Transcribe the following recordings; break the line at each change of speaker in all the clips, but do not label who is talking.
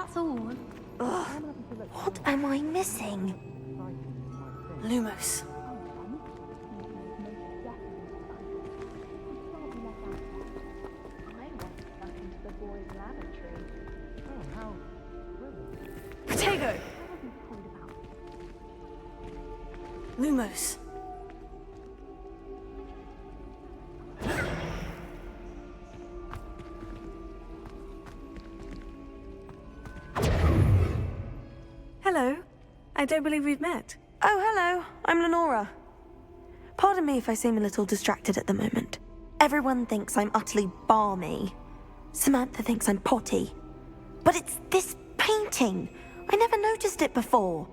that's all.
Ugh. What am I missing?
Lumos. Potato! Lumos.
Hello. I don't believe we've met.
Oh, hello. I'm Lenora. Pardon me if I seem a little distracted at the moment. Everyone thinks I'm utterly balmy. Samantha thinks I'm potty. But it's this painting. I never noticed it before.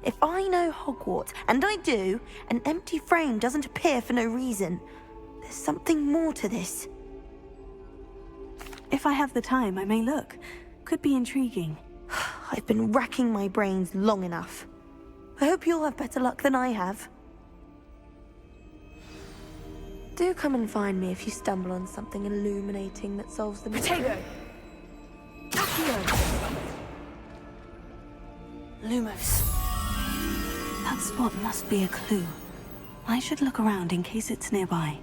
If I know Hogwarts, and I do, an empty frame doesn't appear for no reason. There's something more to this.
If I have the time, I may look. Could be intriguing.
I've been racking my brains long enough. I hope you'll have better luck than I have. Do come and find me if you stumble on something illuminating that solves the mystery.
Potato!
Lumos.
That spot must be a clue. I should look around in case it's nearby.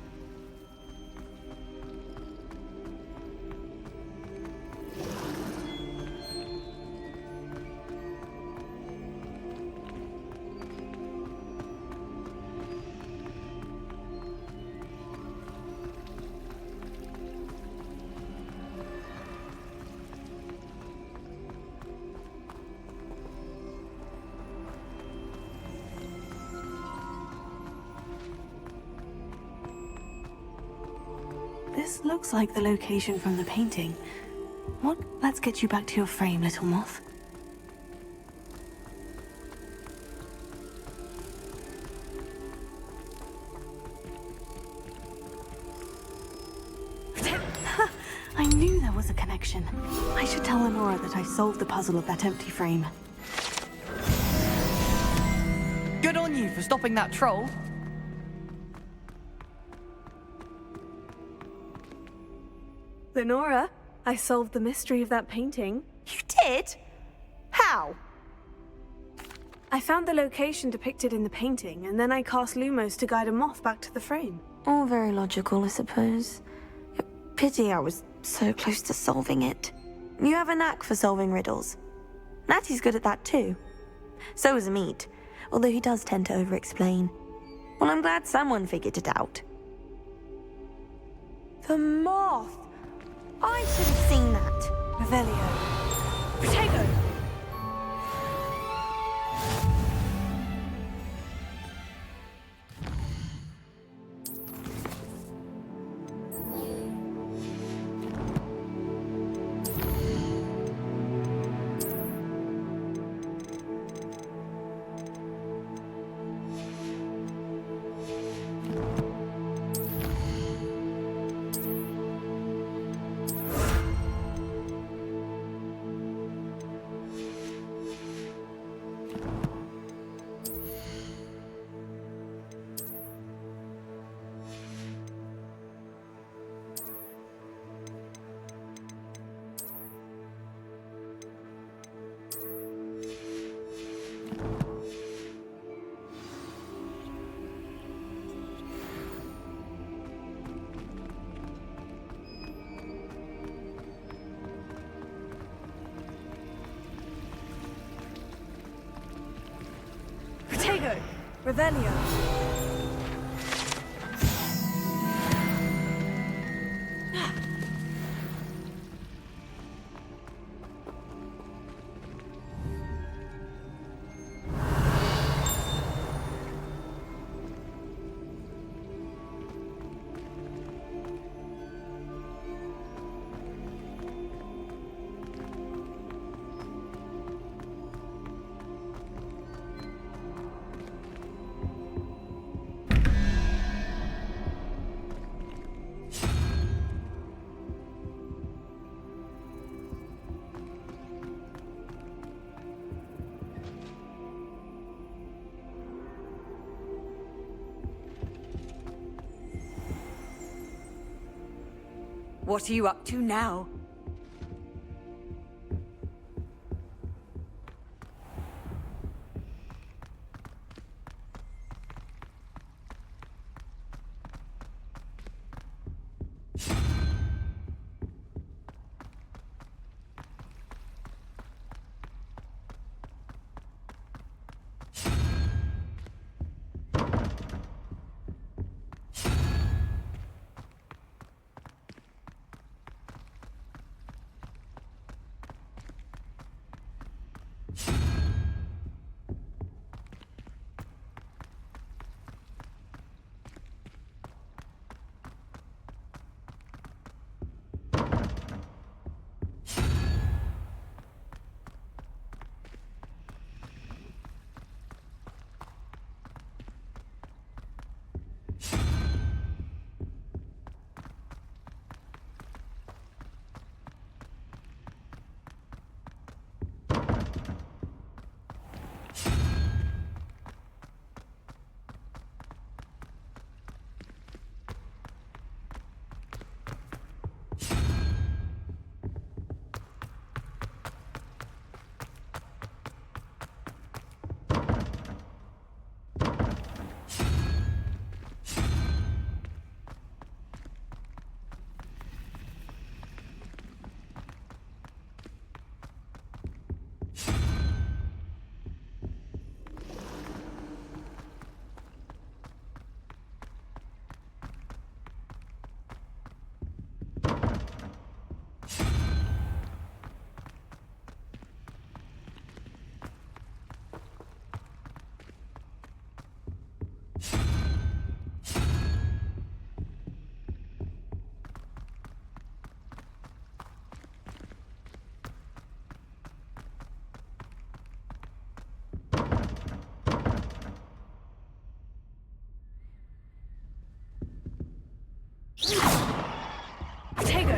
This looks like the location from the painting. What? Let's get you back to your frame, little moth. I knew there was a connection. I should tell Lenora that I solved the puzzle of that empty frame.
Good on you for stopping that troll.
Lenora, I solved the mystery of that painting.
You did? How?
I found the location depicted in the painting, and then I cast Lumos to guide a moth back to the frame.
All very logical, I suppose. Pity I was so close to solving it. You have a knack for solving riddles. Natty's good at that too. So is Amit, although he does tend to over-explain. Well, I'm glad someone figured it out. The moth! I should have seen that.
Revelio. Potato! Potato! Revelio.
What are you up to now?
Tego.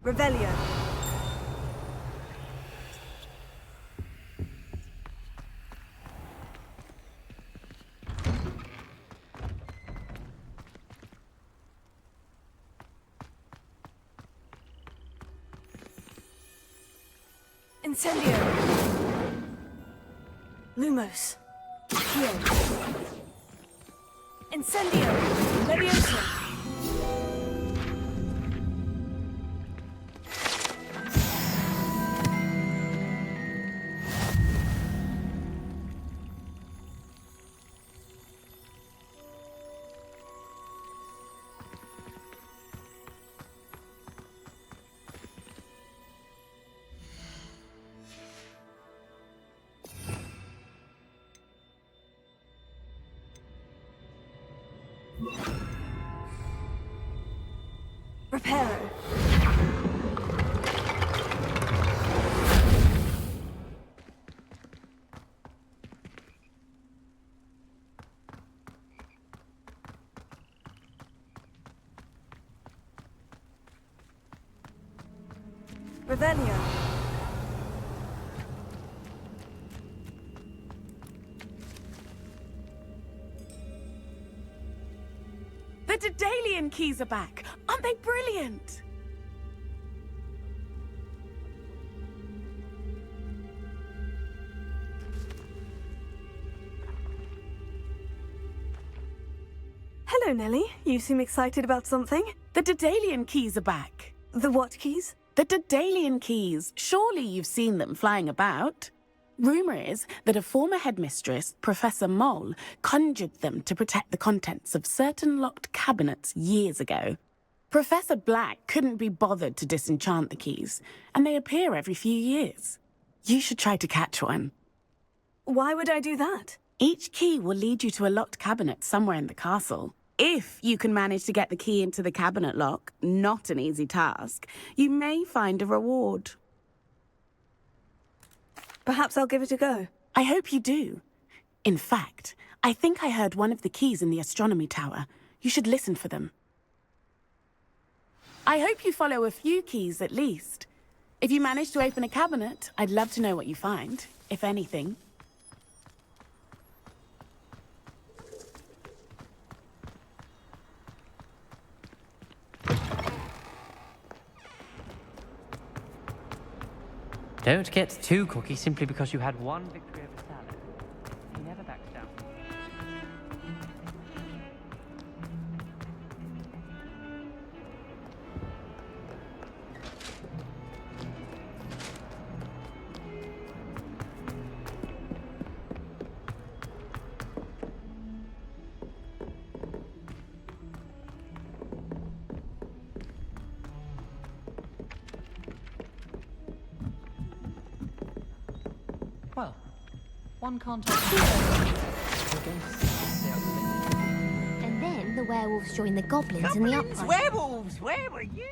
Revelio. Incendio. Lumos. Accio. Incendio. Leviosa. Reparo. Revelio.
The Daedalian keys are back! Aren't they brilliant?
Hello, Nellie. You seem excited about something.
The Daedalian keys are back.
The what keys?
The Daedalian keys. Surely you've seen them flying about. Rumour is that a former headmistress, Professor Moll, conjured them to protect the contents of certain locked cabinets years ago. Professor Black couldn't be bothered to disenchant the keys, and they appear every few years. You should try to catch one.
Why would I do that?
Each key will lead you to a locked cabinet somewhere in the castle. If you can manage to get the key into the cabinet lock, not an easy task, you may find a reward.
Perhaps I'll give it a go.
I hope you do. In fact, I think I heard one of the keys in the astronomy tower. You should listen for them. I hope you follow a few keys at least. If you manage to open a cabinet, I'd love to know what you find, if anything.
Don't get too cocky simply because you had one victory over Salad. He never backs down.
One can't.
And then the werewolves join the goblins in the uprising.
Werewolves! Where were you?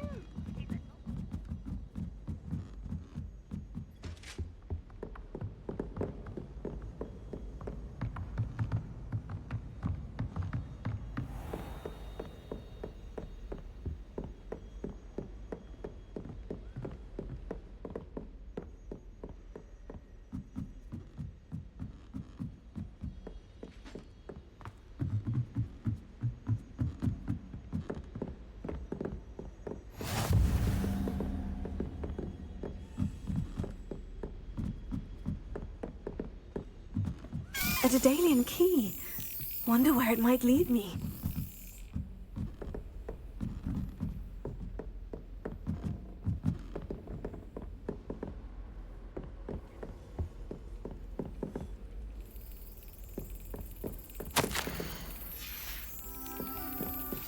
A Daedalian key. Wonder where it might lead me.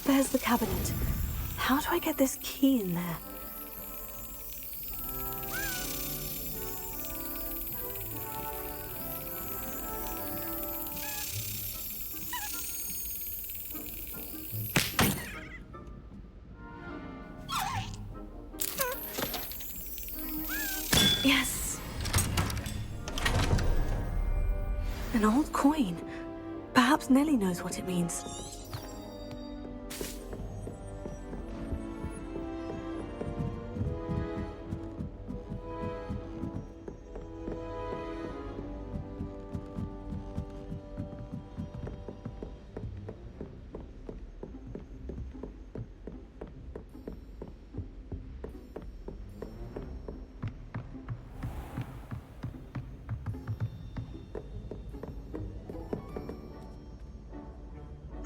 There's the cabinet. How do I get this key in there? Yes. An old coin. Perhaps Nellie knows what it means.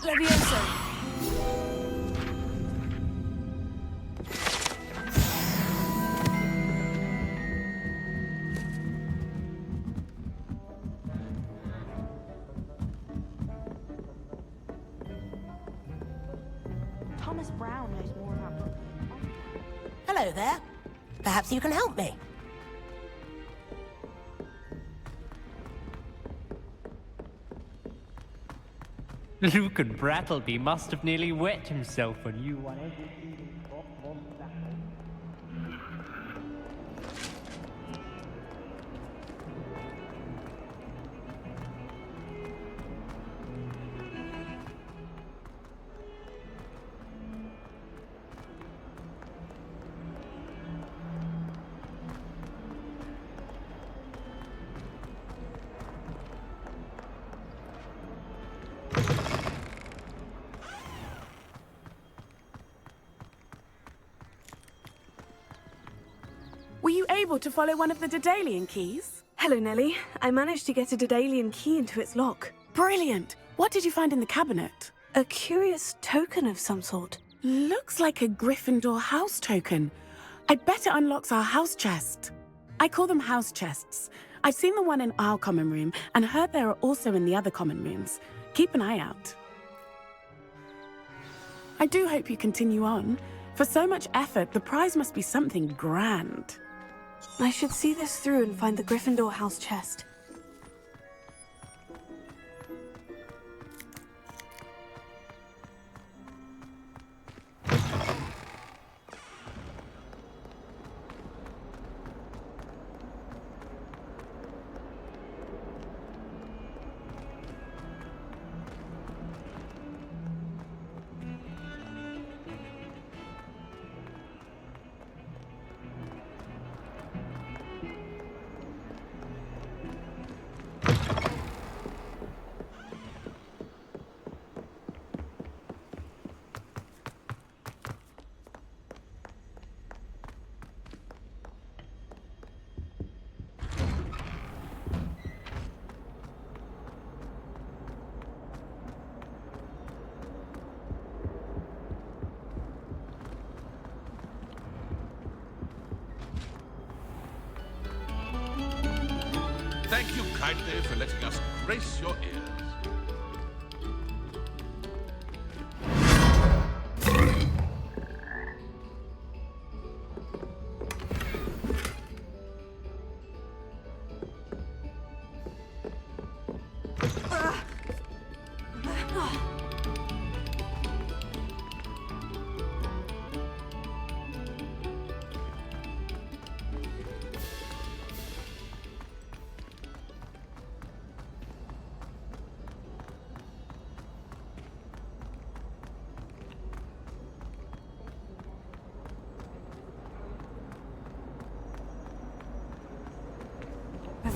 Levioso.
Thomas Brown knows more about...
Hello there. Perhaps you can help me.
Lucan Brattleby must have nearly wet himself when you won everything.
Were you able to follow one of the Daedalian keys?
Hello, Nellie. I managed to get a Daedalian key into its lock.
Brilliant! What did you find in the cabinet?
A curious token of some sort.
Looks like a Gryffindor house token. I bet it unlocks our house chest. I call them house chests. I've seen the one in our common room and heard there are also in the other common rooms. Keep an eye out. I do hope you continue on. For so much effort, the prize must be something grand.
I should see this through and find the Gryffindor house chest.
Thank you kindly for letting us grace your ears.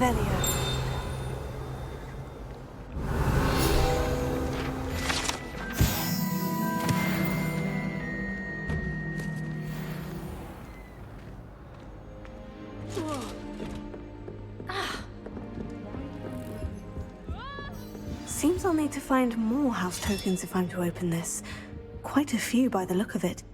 Revelio. Seems I'll need to find more house tokens if I'm to open this. Quite a few by the look of it.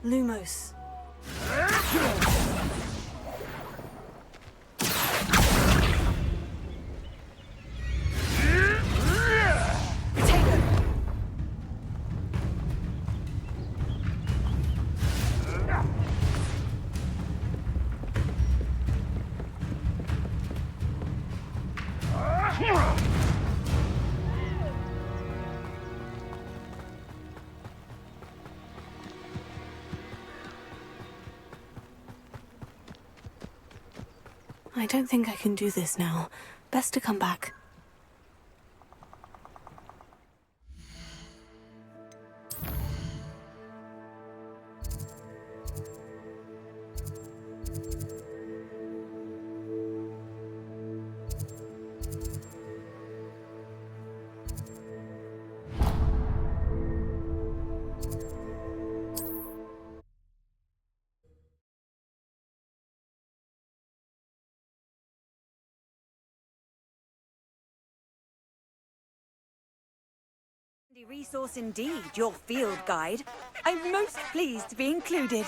Lumos. I don't think I can do this now. Best to come back.
Resource indeed, your field guide. I'm most pleased to be included.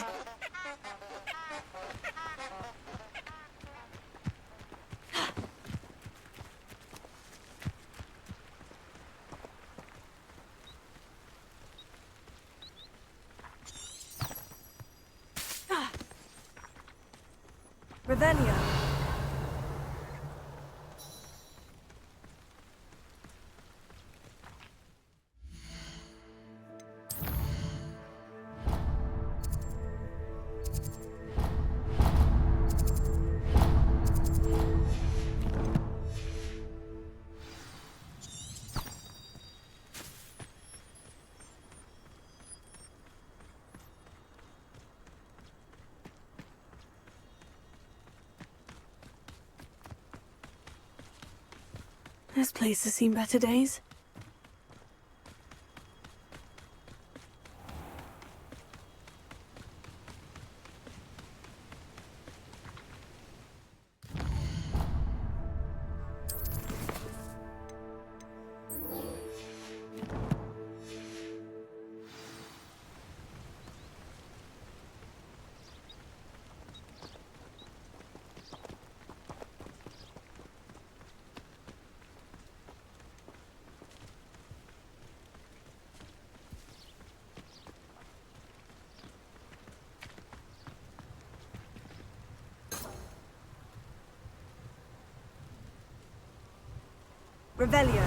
Revelio.
This place has seen better days. Revelio.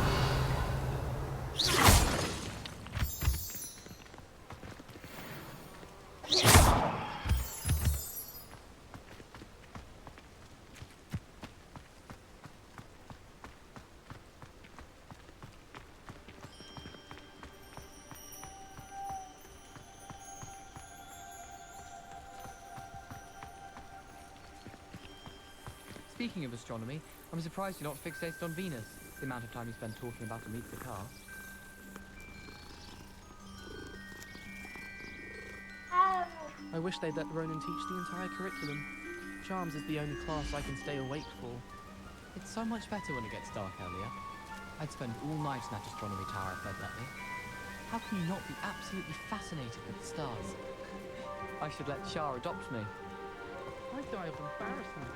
Speaking of astronomy, I'm surprised you're not fixated on Venus. The amount of time you spend talking about a meteor car.
I wish they'd let Ronan teach the entire curriculum. Charms is the only class I can stay awake for.
It's so much better when it gets dark earlier. I'd spend all night in that astronomy tower if they'd let me. How can you not be absolutely fascinated with the stars? I should let Char adopt me.
I die of embarrassment.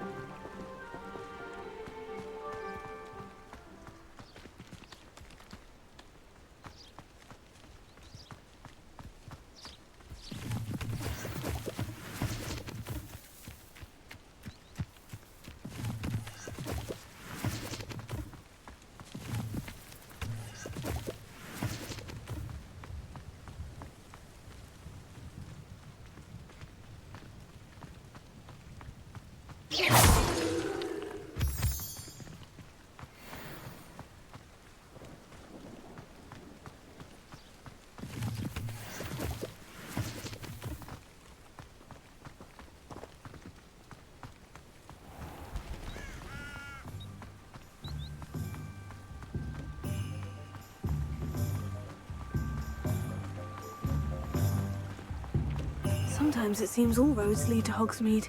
Sometimes it seems all roads lead to Hogsmeade.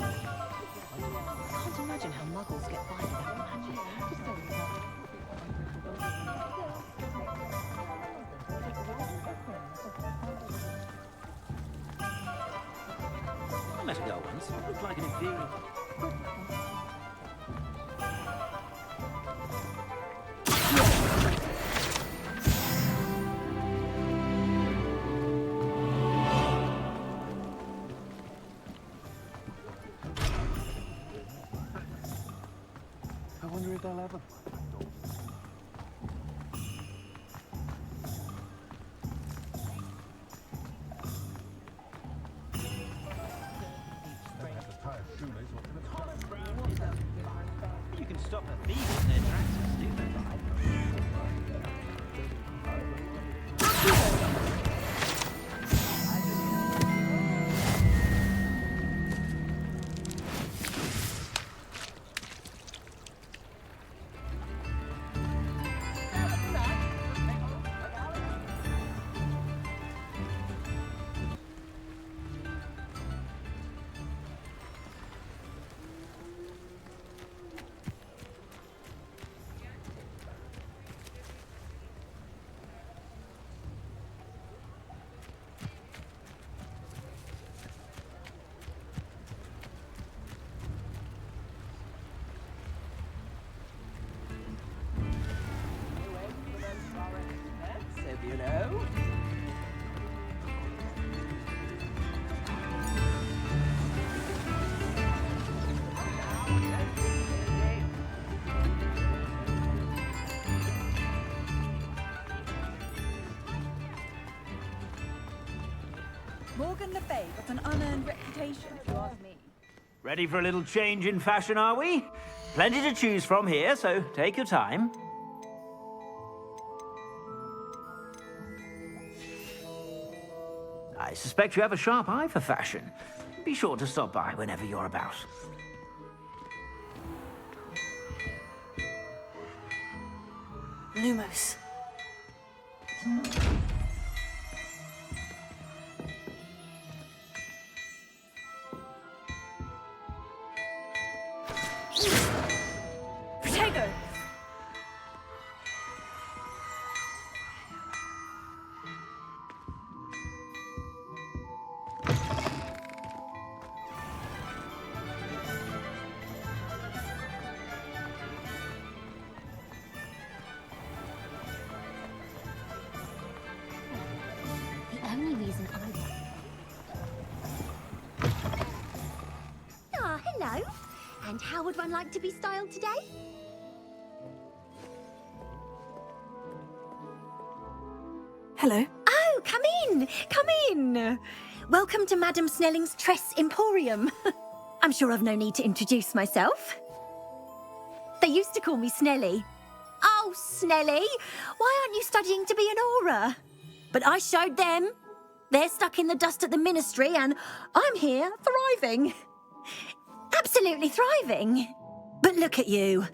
I can't imagine how muggles get by without magic.
I met a girl once. Looked like an inferior.
I wonder if they'll ever.
You can stop a thief in their tracks and steal their life. You know?
Morgan Le Fay got an unearned reputation, if you ask me.
Ready for a little change in fashion, are we? Plenty to choose from here, so take your time. I suspect you have a sharp eye for fashion. Be sure to stop by whenever you're about.
Lumos. Protego!
The only reason Ah, hello. And how would one like to be styled today?
Hello.
Oh, come in! Come in! Welcome to Madame Snelling's Tress Emporium. I'm sure I've no need to introduce myself. They used to call me Snelly. Oh, Snelly! Why aren't you studying to be an aura? But I showed them. They're stuck in the dust at the ministry and I'm here, thriving. Absolutely thriving. But look at you.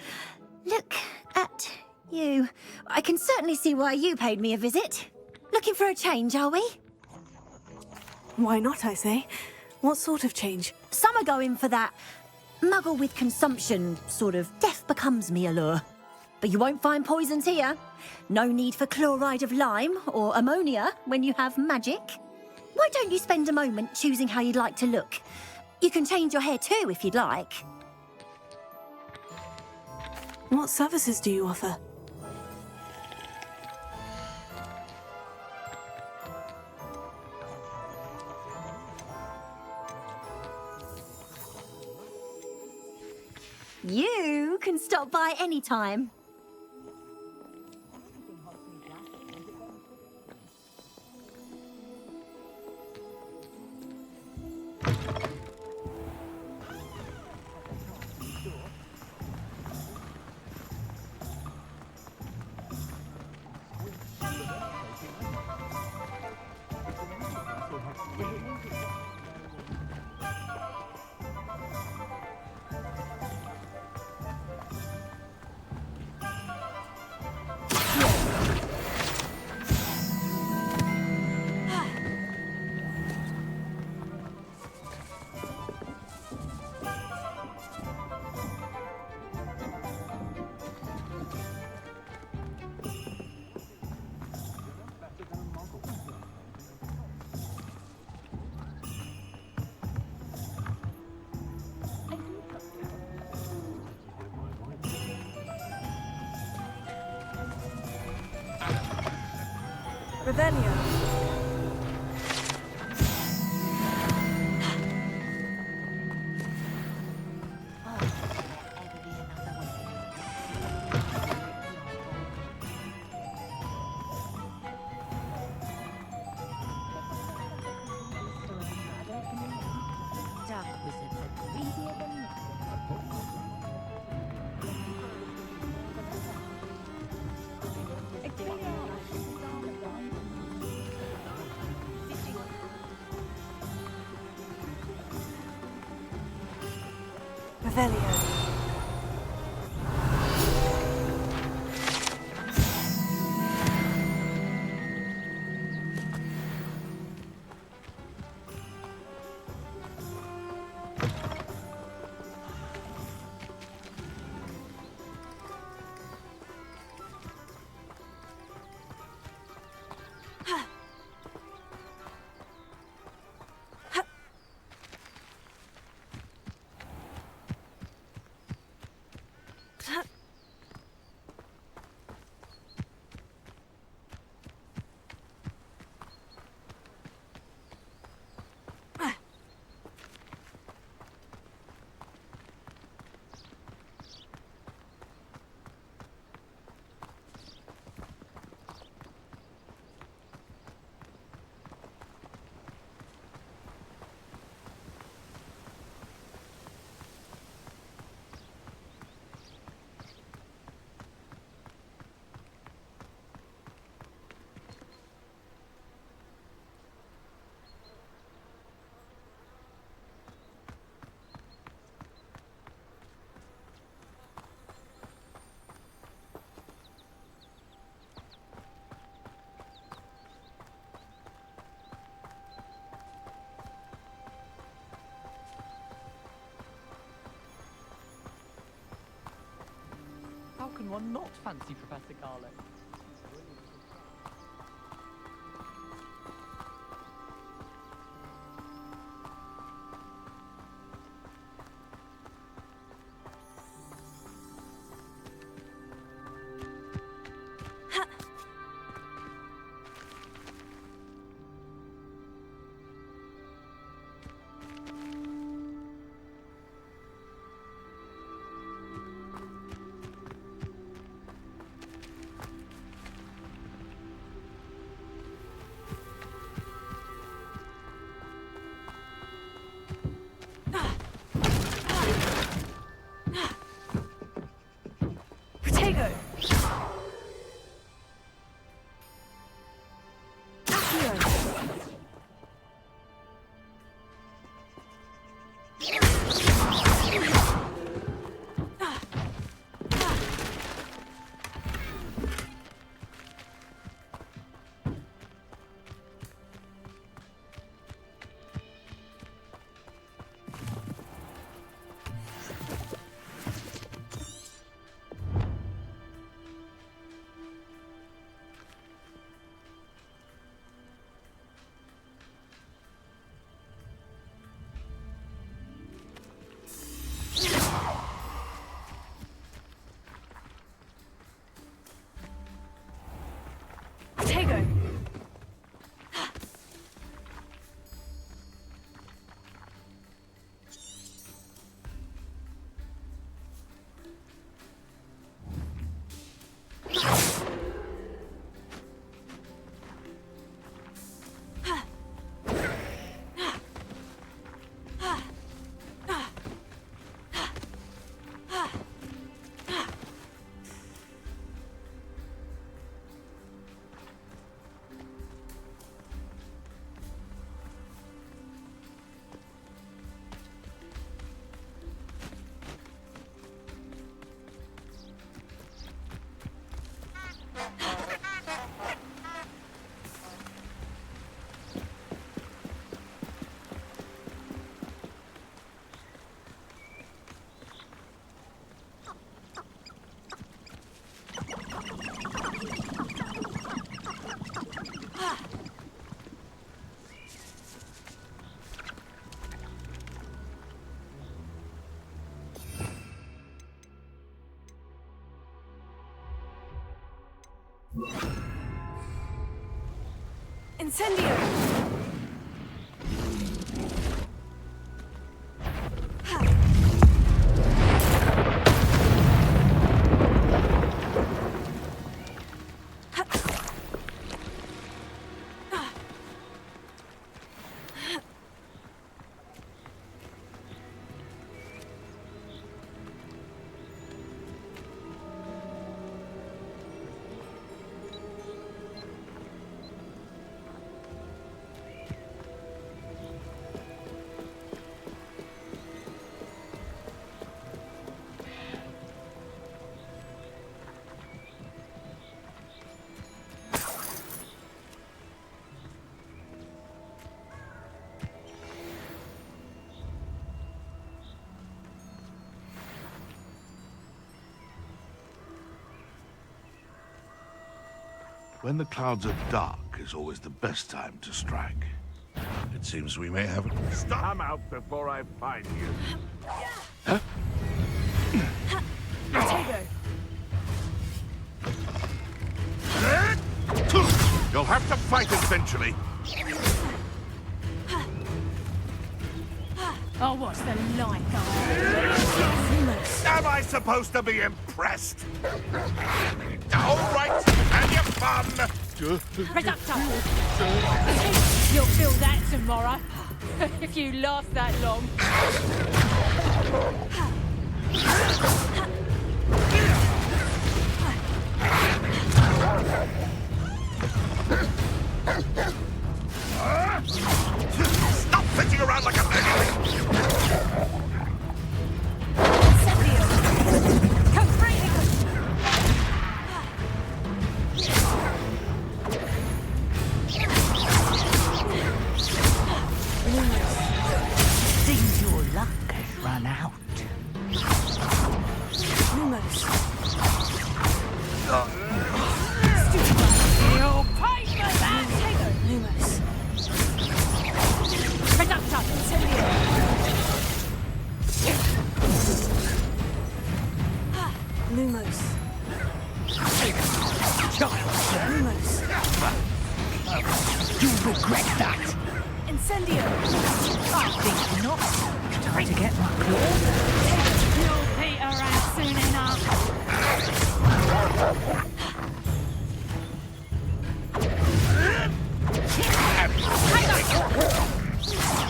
Look at you. I can certainly see why you paid me a visit. Looking for a change, are we?
Why not, I say? What sort of change?
Some are going for that muggle with consumption, sort of death becomes me allure. But you won't find poisons here. No need for chloride of lime or ammonia when you have magic. Why don't you spend a moment choosing how you'd like to look? You can change your hair too if you'd like.
What services do you offer?
You can stop by any time.
Revelio. Revelio.
anyone not fancy Professor Garlic?
Incendio!
When the clouds are dark is always the best time to strike. It seems we may have it.
Stop! Come out before I find you.
Huh? You'll have to fight eventually.
Oh, what's the light,
Am I supposed to be impressed? All right, and your fun.
Reducto! You'll feel that tomorrow, if you last that long.
Stop fitting around like a
Seems your luck has run out.
Lumos. Lumos.
You'll regret that.
Incendio.
I think not. Time to get my claws.
You'll peter out soon enough.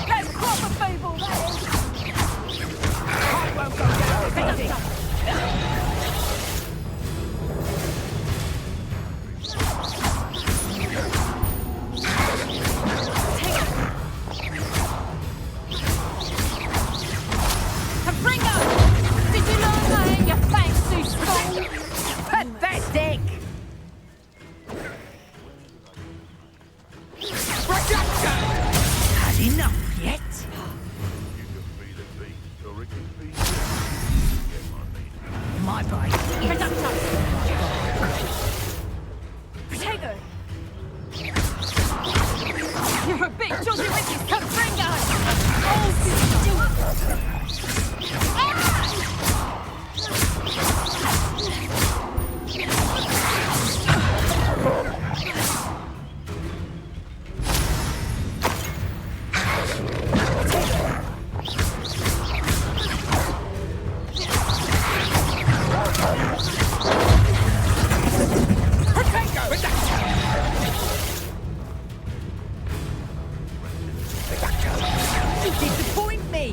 Let's crop a fable,
I won't go down with anything.
Did you learn that in your fancy school?
Pathetic! Had enough yet? My brain.
Protego.
You're a big jolly with your Confringo!
You disappoint me!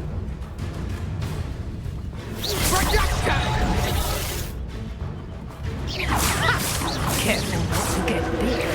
Careful not to get big.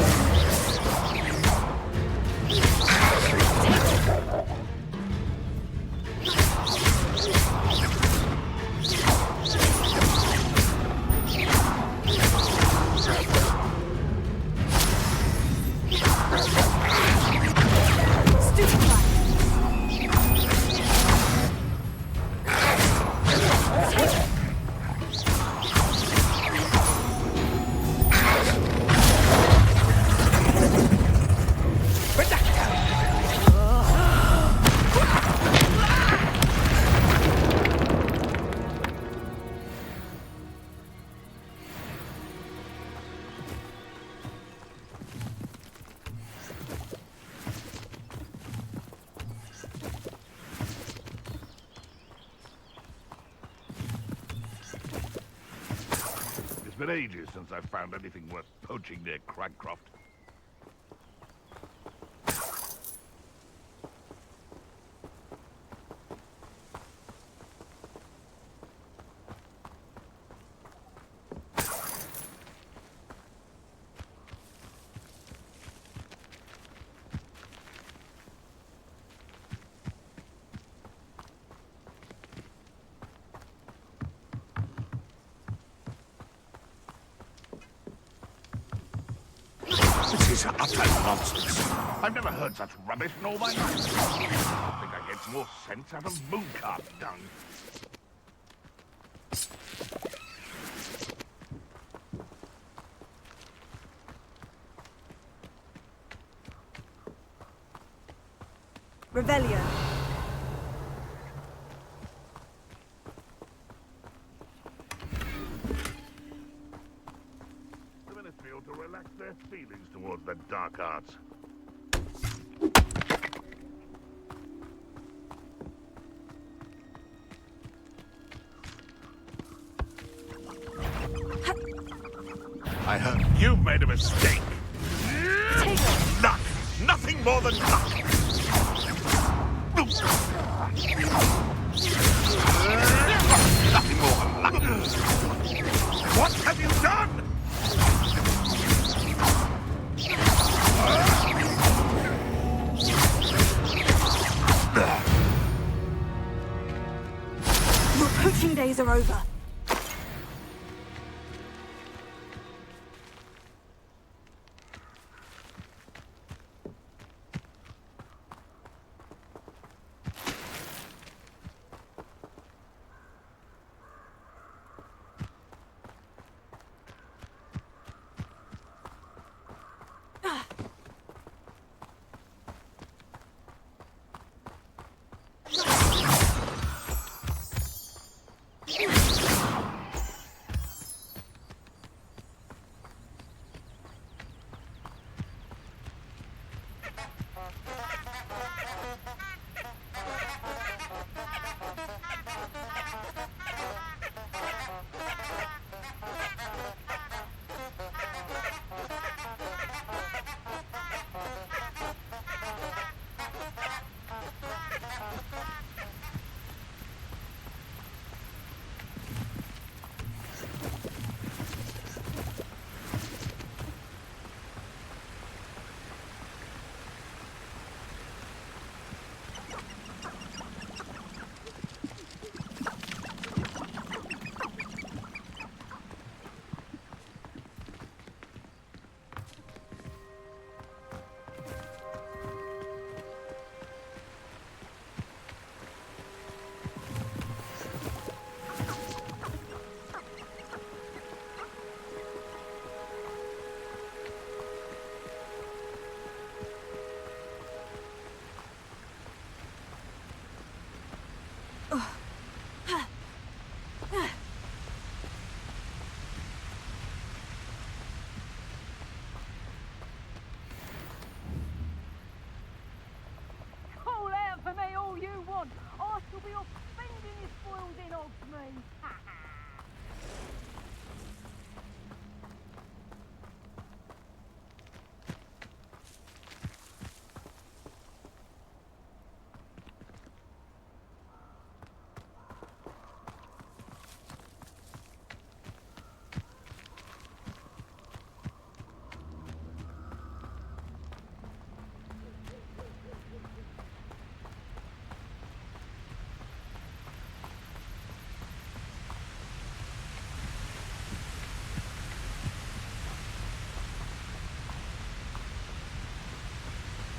It's been ages since I've found anything worth poaching near Cragcroft. This is utter nonsense. I've never heard such rubbish in all my life. I think I get more sense out of mooncart dung.
Revelio.
To relax their feelings towards the dark arts. I heard you've made a mistake. Luck! Nothing more than luck! Nothing more than luck! What have you done?
Your poaching days are over.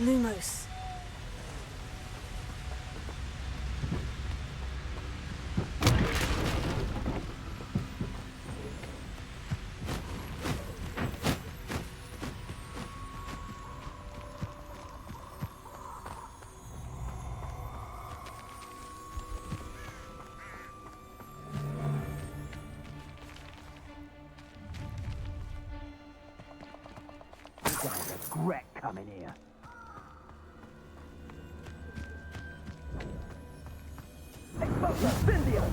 Lumos.
You're gonna regret coming here. Incendio!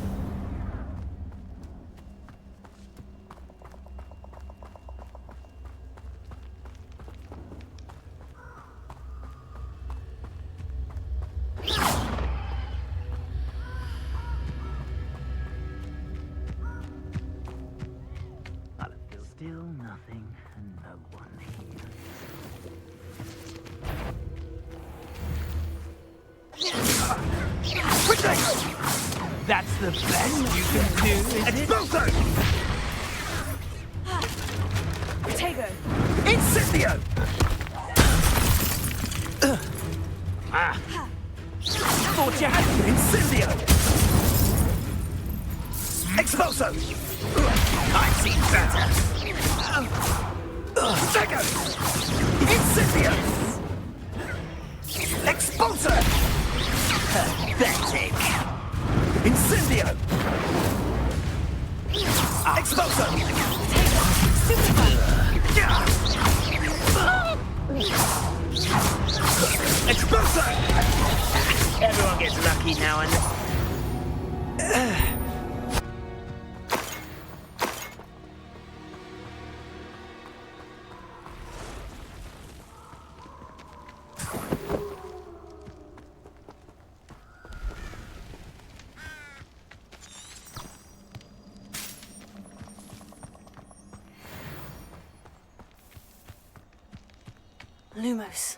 Still nothing and no one here. That's the best you can do, is it?
Tego.
Incendio! Thought you had to Incendio! Expulso! I've seen better! Tego! Incendio! Expulso! Pathetic! Incendio! Expulso! Expulso! Everyone gets lucky now and then.
Lumos.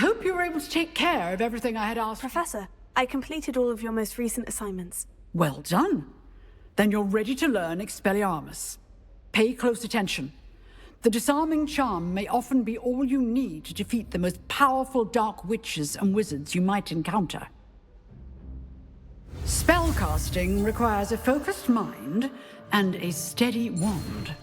hope you were able to take care of everything I had asked.
Professor, I completed all of your most recent assignments.
Well done. Then you're ready to learn Expelliarmus. Pay close attention. The disarming charm may often be all you need to defeat the most powerful dark witches and wizards you might encounter. Spellcasting requires a focused mind and a steady wand.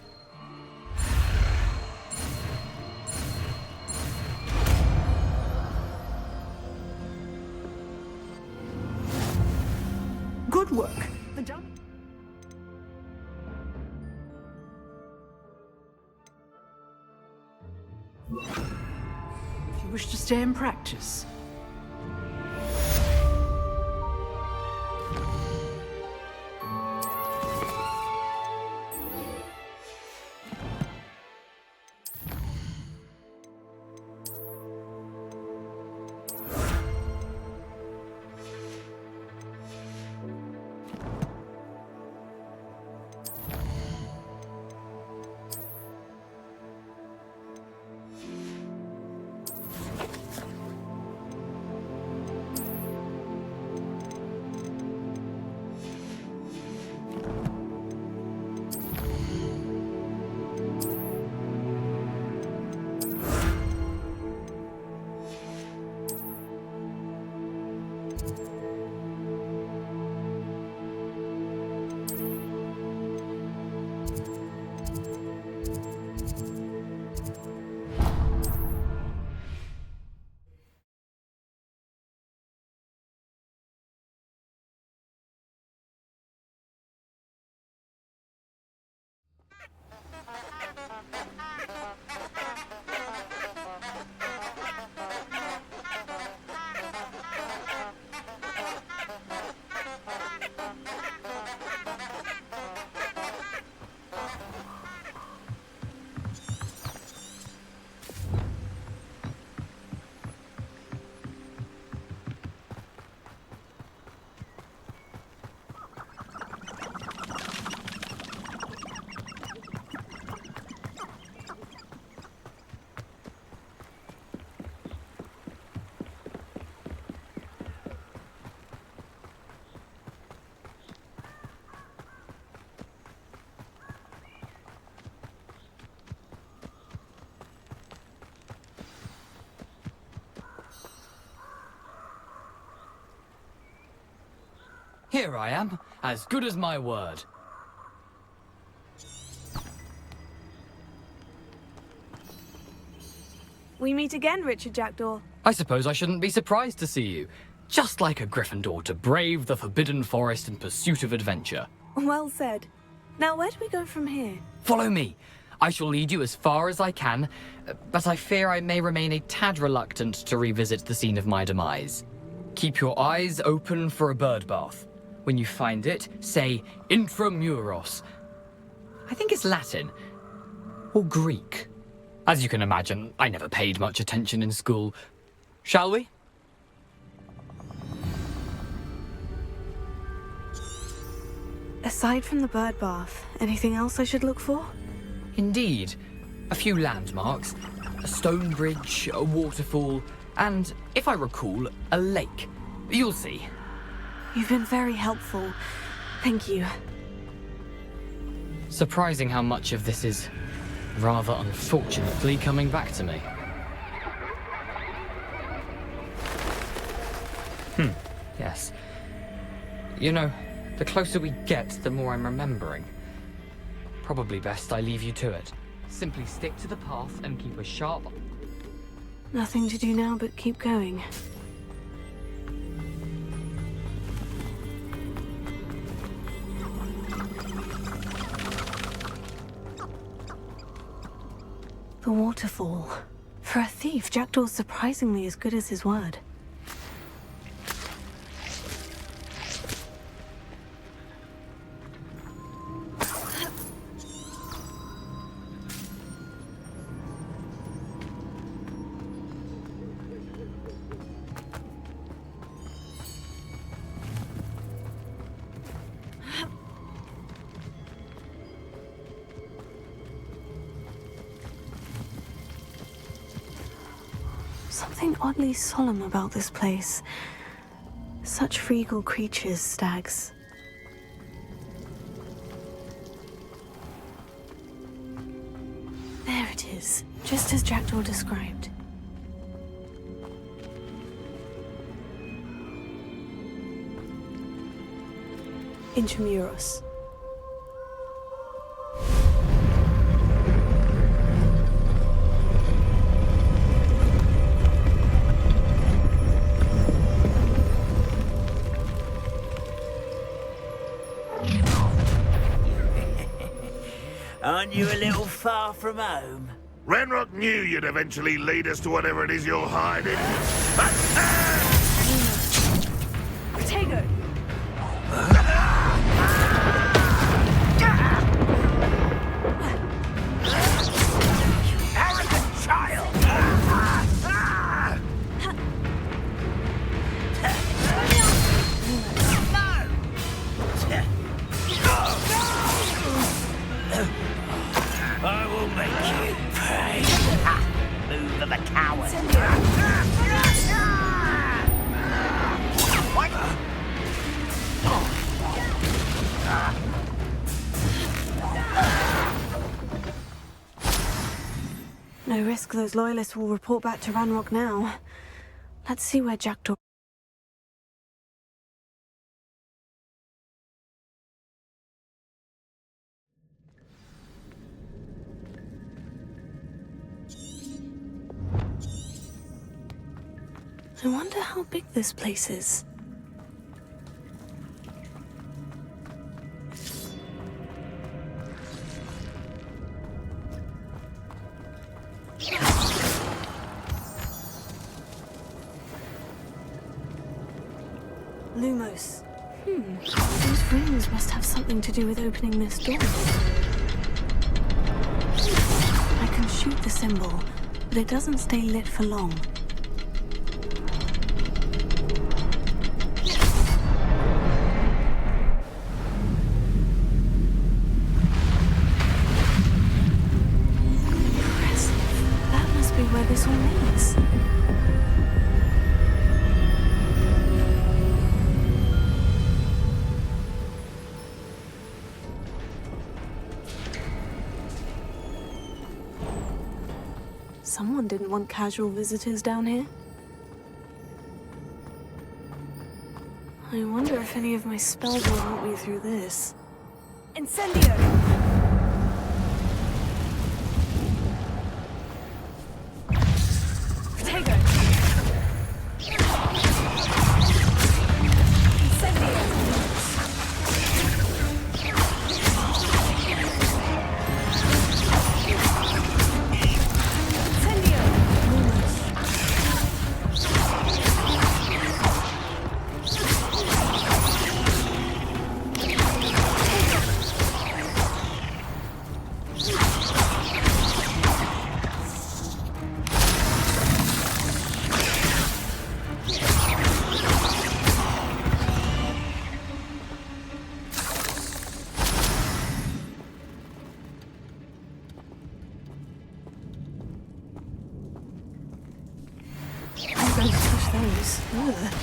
Good work. If you wish to stay in practice.
Here I am, as good as my word.
We meet again, Richard Jackdaw.
I suppose I shouldn't be surprised to see you. Just like a Gryffindor to brave the Forbidden Forest in pursuit of adventure.
Well said. Now, where do we go from here?
Follow me. I shall lead you as far as I can, but I fear I may remain a tad reluctant to revisit the scene of my demise. Keep your eyes open for a bird bath. When you find it, say intramuros. I think it's Latin. Or Greek. As you can imagine, I never paid much attention in school. Shall we?
Aside from the bird bath, anything else I should look for?
Indeed. A few landmarks. A stone bridge, a waterfall, and, if I recall, a lake. You'll see.
You've been very helpful. Thank you.
Surprising how much of this is, rather unfortunately, coming back to me. Yes. You know, the closer we get, the more I'm remembering. Probably best I leave you to it. Simply stick to the path and keep a sharp...
Nothing to do now but keep going. The waterfall. For a thief, Jackdaw's surprisingly as good as his word. Something oddly solemn about this place. Such regal creatures, stags. There it is, just as Jackdaw described. Intramuros.
Aren't you a little far from home?
Ranrock knew you'd eventually lead us to whatever it is you're hiding.
Protego!
Arrogant child! I will make you pay. Move of a coward. What?
No risk those loyalists will report back to Ranrock now. Let's see where Jackdaw... I wonder how big this place is. Lumos. Those rings must have something to do with opening this door. I can shoot the symbol, but it doesn't stay lit for long. Where this all leads. Someone didn't want casual visitors down here. I wonder if any of my spells will help me through this. Incendio! Don't touch those. Ugh.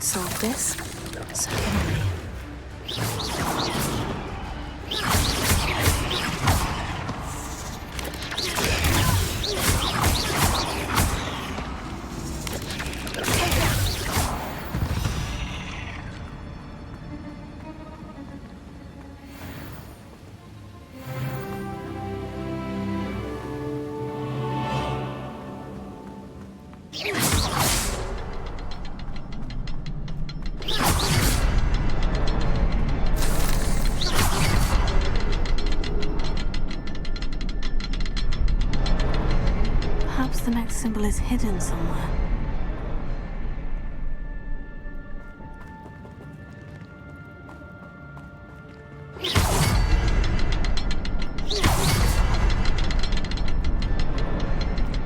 could solve this, so can I. Perhaps the next symbol is hidden somewhere.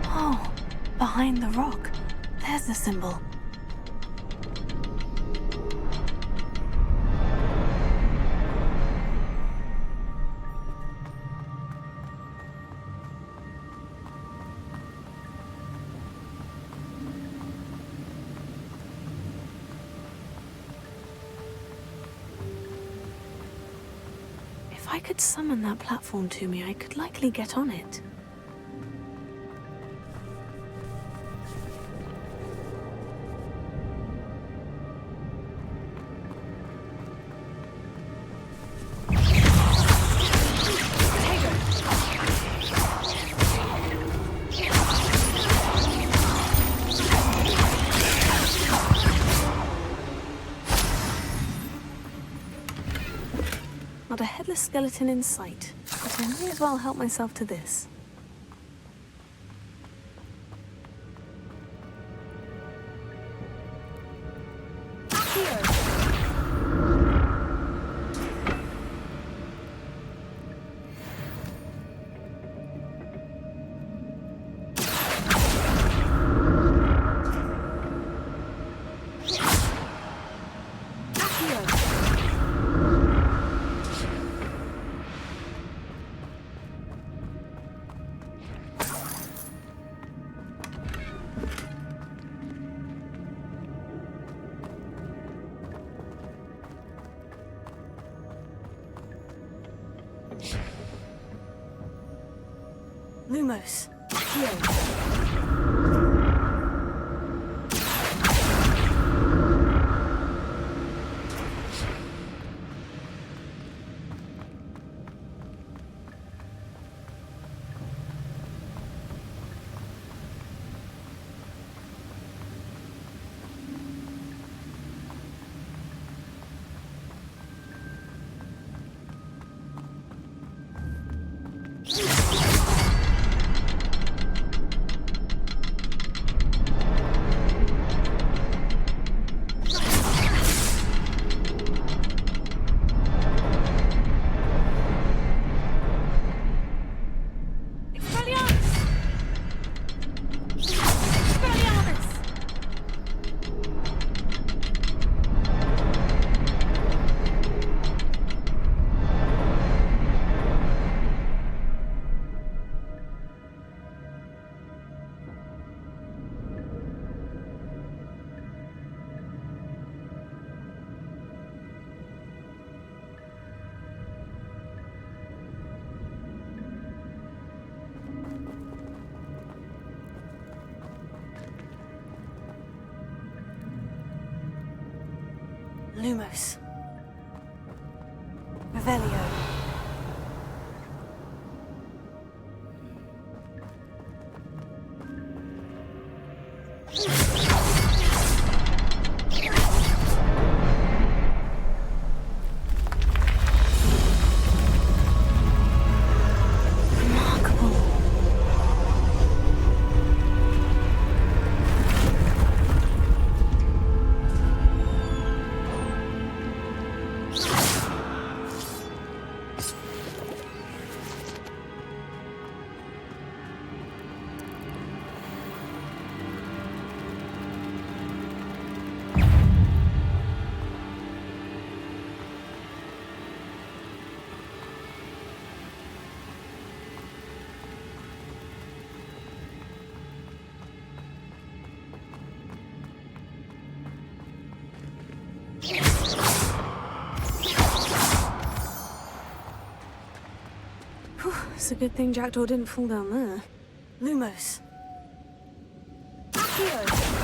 Oh, behind the rock. There's the symbol. If I could summon that platform to me, I could likely get on it. Not a headless skeleton in sight, but I may as well help myself to this. Lumos, here. Lumos. Revelio. It's a good thing Jackdaw didn't fall down there. Lumos. Accio!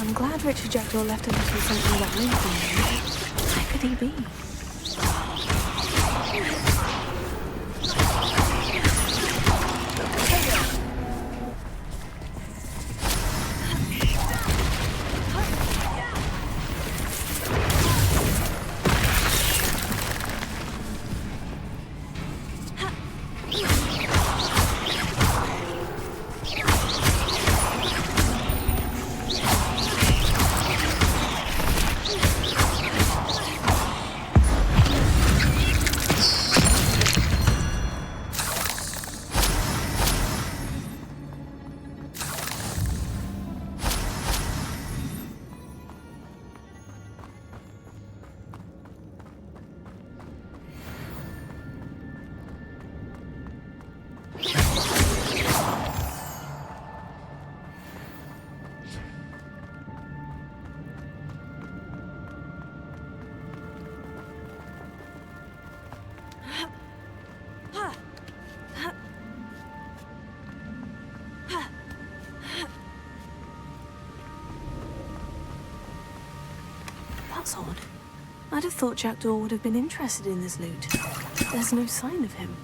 I'm glad Richard Jackdaw left a little something behind for me. Where could he be? That's odd. I'd have thought Jackdaw would have been interested in this loot. There's no sign of him.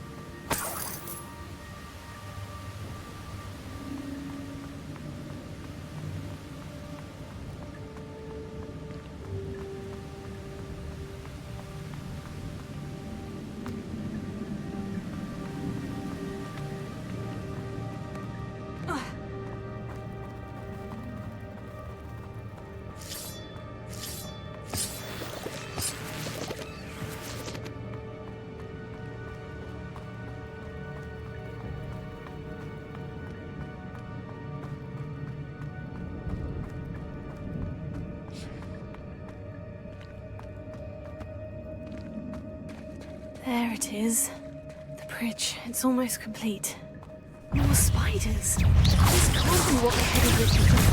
There it is. The bridge. It's almost complete. More spiders. This can't be what the headed Richard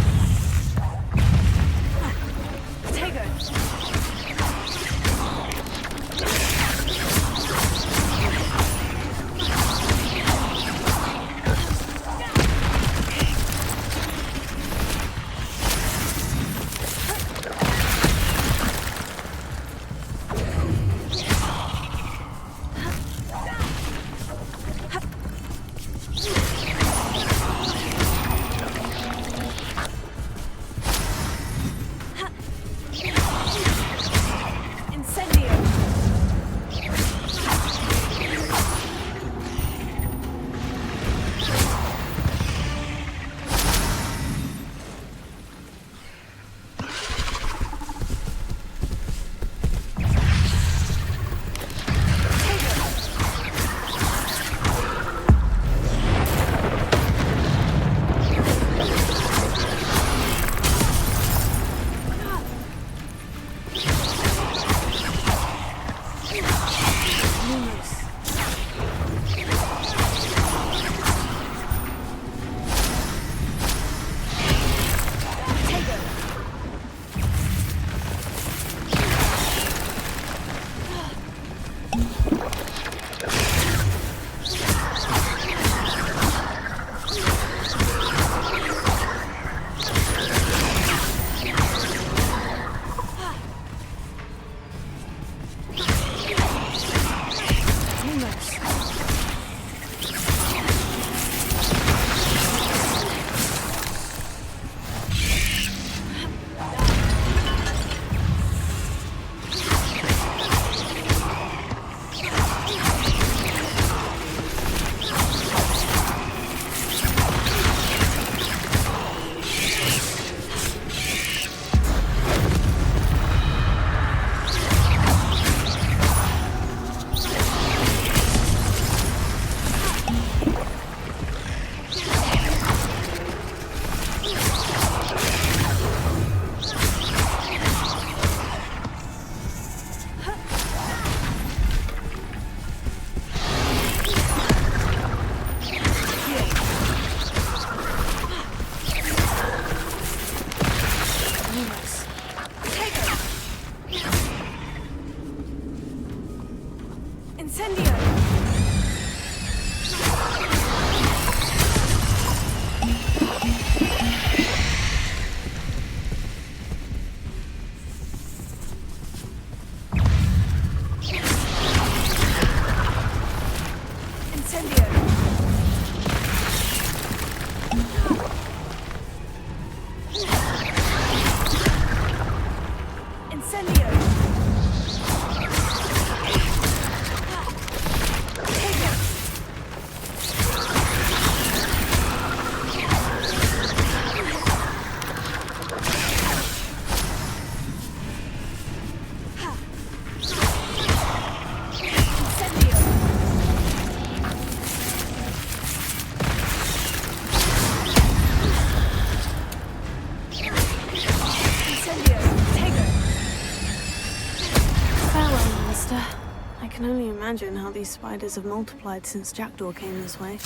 imagine how these spiders have multiplied since Jackdaw came this way.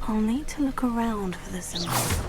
I'll need to look around for the symbol.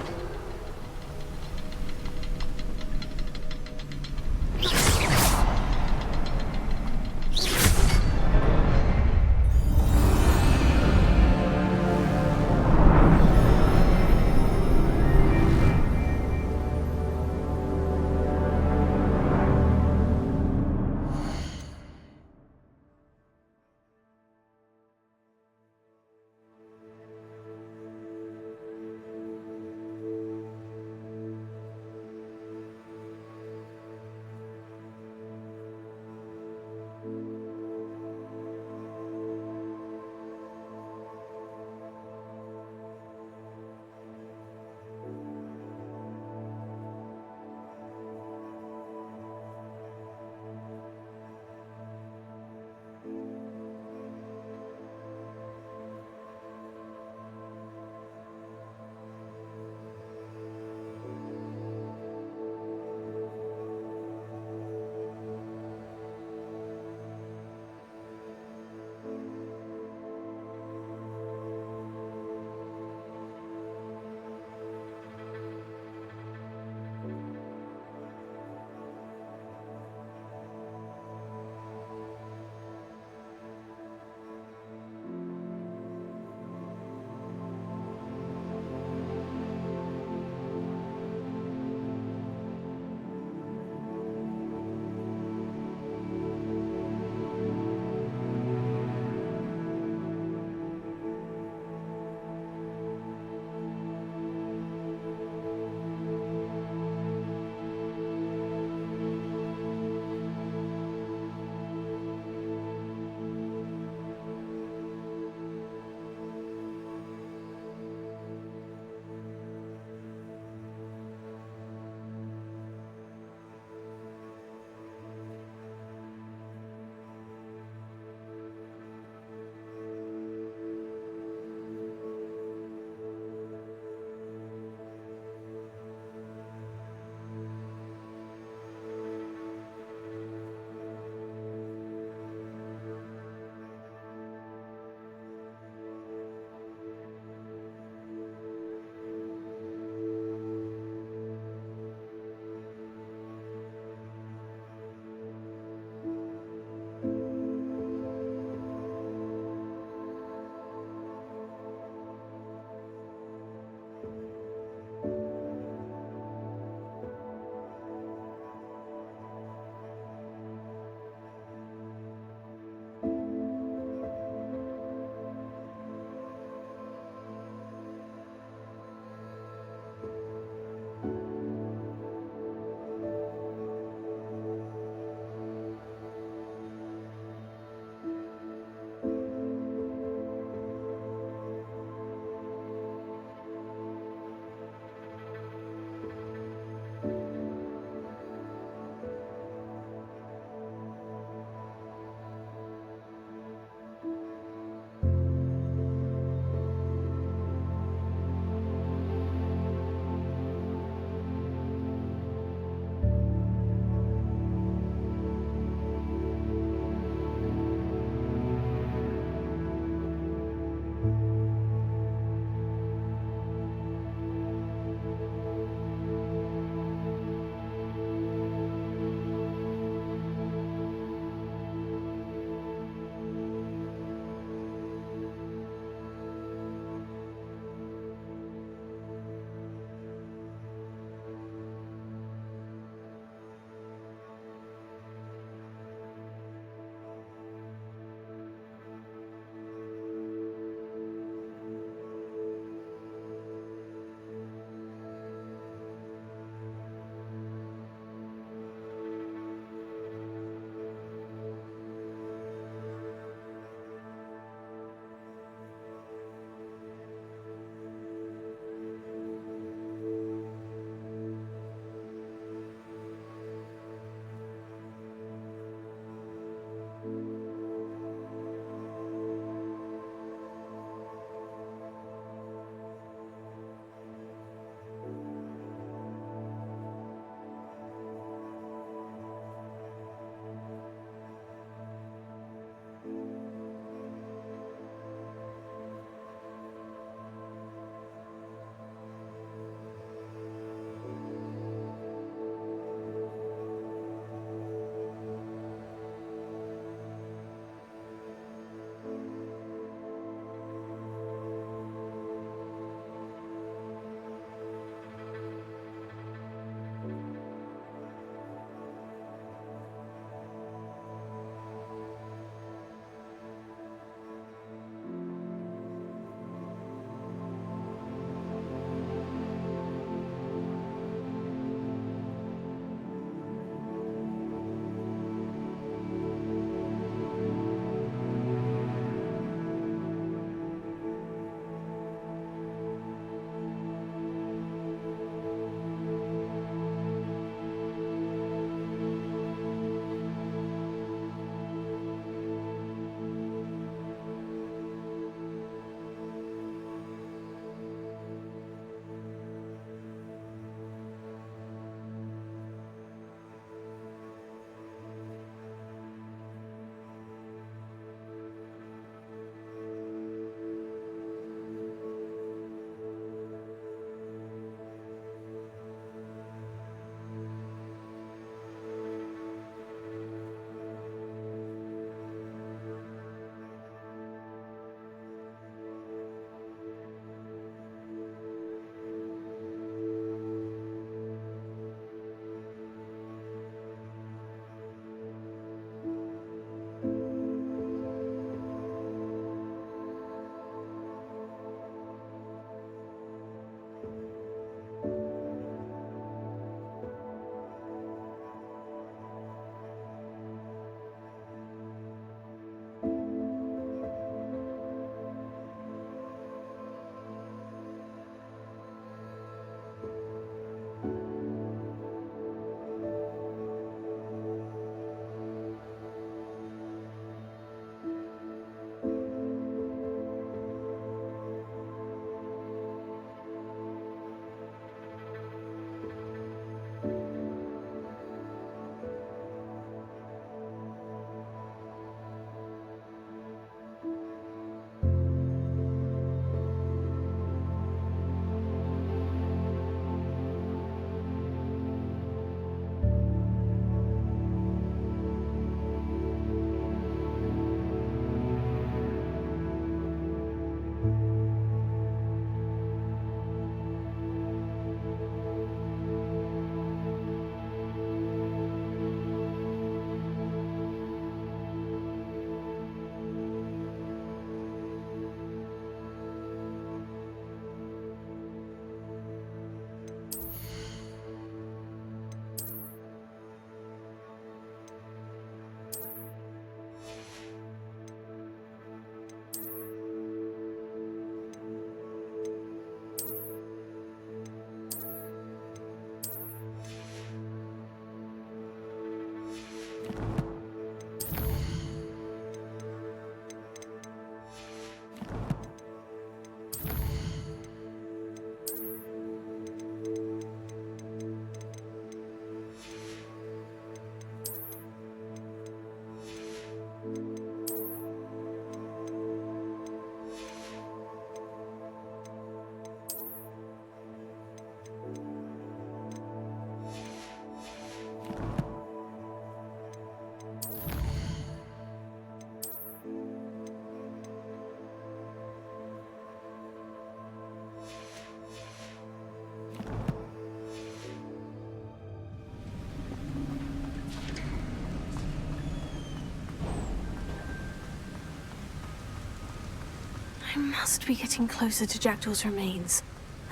I must be getting closer to Jackdaw's remains.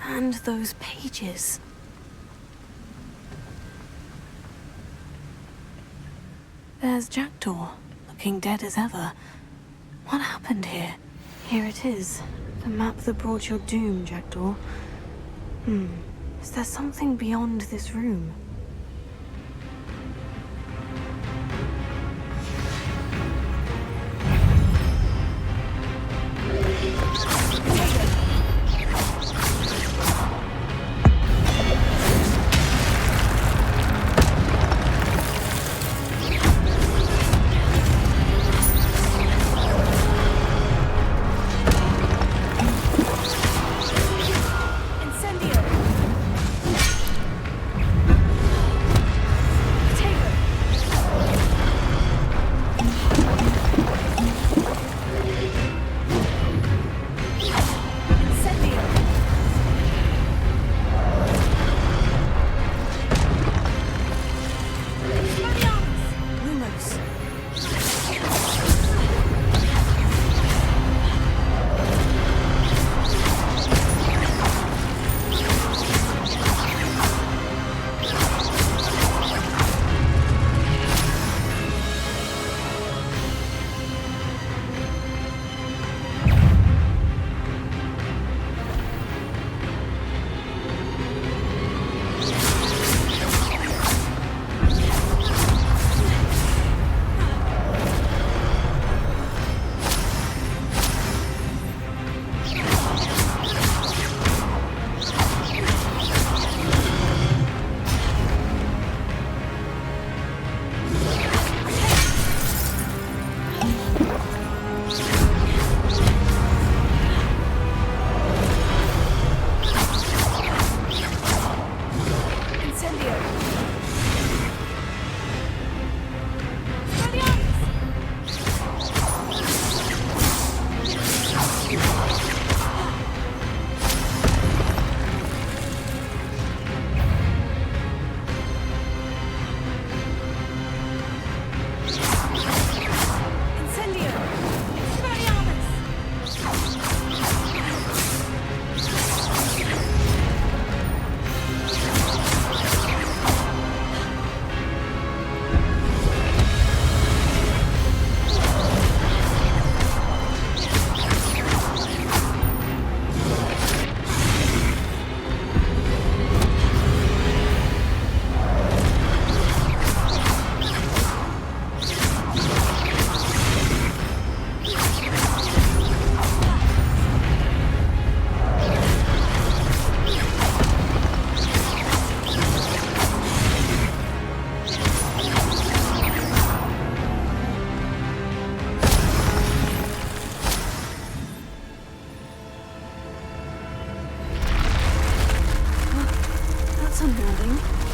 And those pages. There's Jackdaw, looking dead as ever. What happened here? Here it is. The map that brought your doom, Jackdaw. Is there something beyond this room?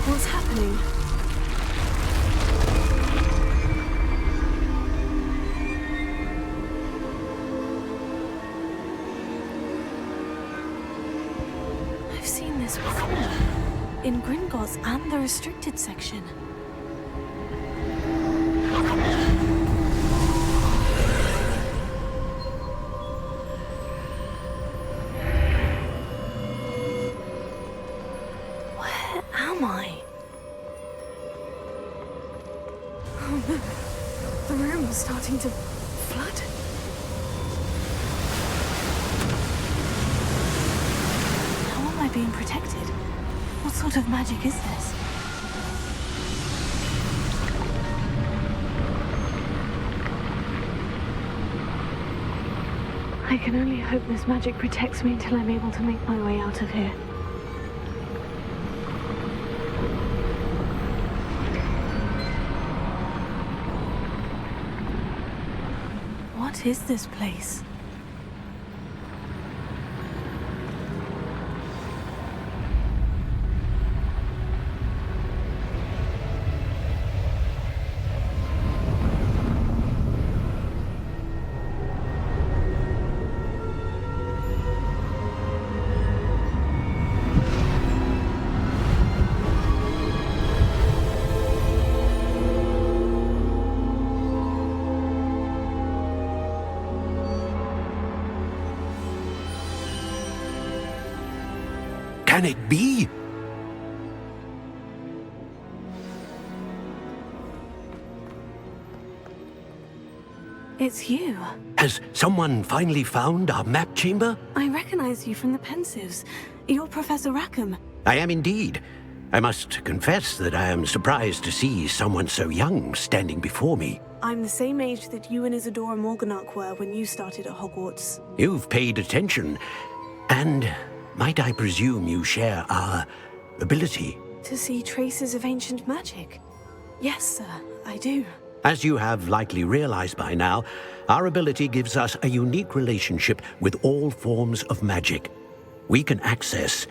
What's happening? I've seen this before. In Gringotts and the restricted section. Where am I? Oh no. The room is starting to flood. How am I being protected? What sort of magic is this? I can only hope this magic protects me until I'm able to make my way out of here. What is this place?
can it be?
It's you.
Has someone finally found our map chamber?
I recognize you from the Pensives. You're Professor Rackham.
I am indeed. I must confess that I am surprised to see someone so young standing before me.
I'm the same age that you and Isadora Morganach were when you started at Hogwarts.
You've paid attention, and might I presume you share our ability?
To see traces of ancient magic? Yes, sir, I do.
As you have likely realized by now, our ability gives us a unique relationship with all forms of magic. We can access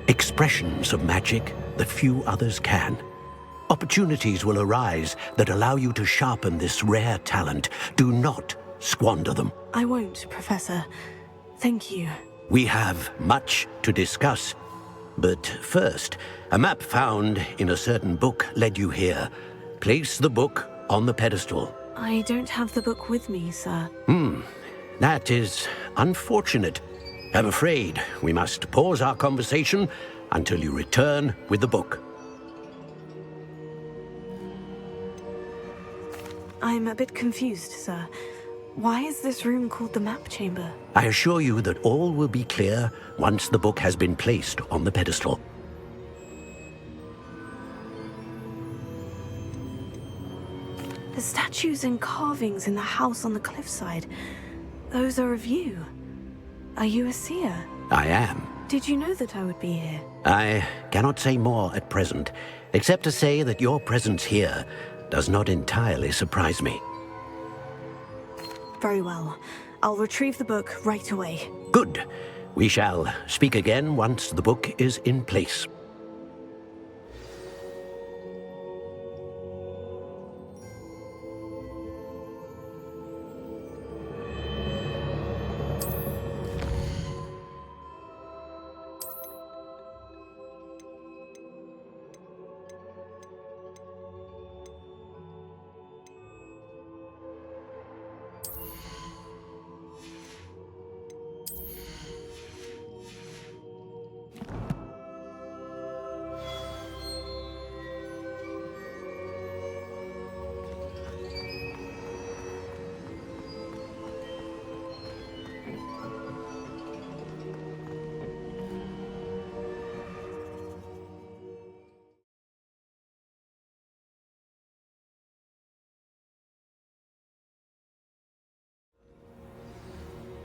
expressions of magic that few others can. Opportunities will arise that allow you to sharpen this rare talent. Do not squander them.
I won't, Professor. Thank you.
We have much to discuss. But first, a map found in a certain book led you here. Place the book on the pedestal.
I don't have the book with me, sir.
That is unfortunate. I'm afraid we must pause our conversation until you return with the book.
I'm a bit confused, sir. Why is this room called the map chamber?
I assure you that all will be clear once the book has been placed on the pedestal.
The statues and carvings in the house on the cliffside, those are of you. Are you a seer?
I am.
Did you know that I would be here?
I cannot say more at present, except to say that your presence here does not entirely surprise me.
Very well. I'll retrieve the book right away.
Good. We shall speak again once the book is in place.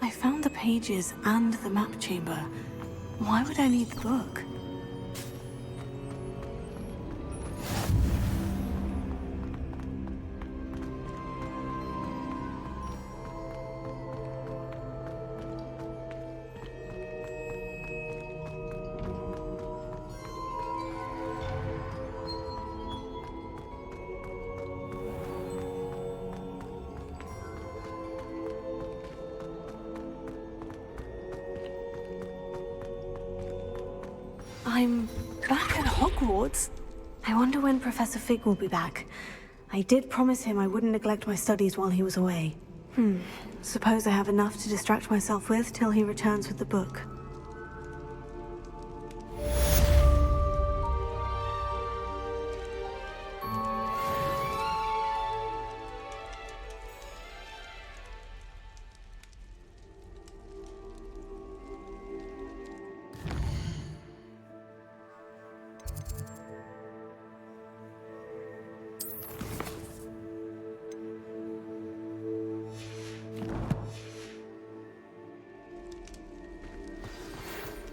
I found the pages and the map chamber. Why would I need the book? I'm back at Hogwarts. I wonder when Professor Fig will be back. I did promise him I wouldn't neglect my studies while he was away. Suppose I have enough to distract myself with till he returns with the book.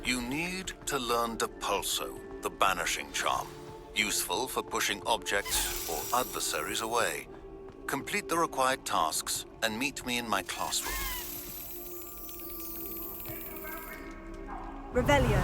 You need to learn Depulso, the banishing charm. Useful for pushing objects or adversaries away. Complete the required tasks and meet me in my classroom.
Revelio.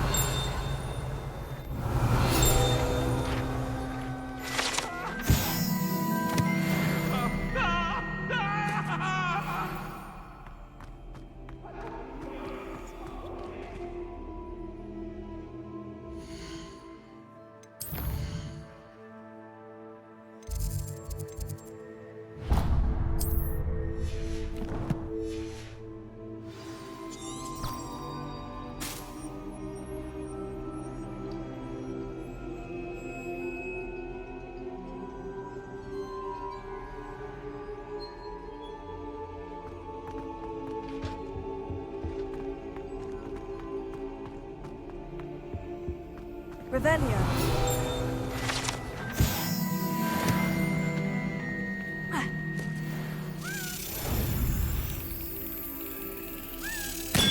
Revelio.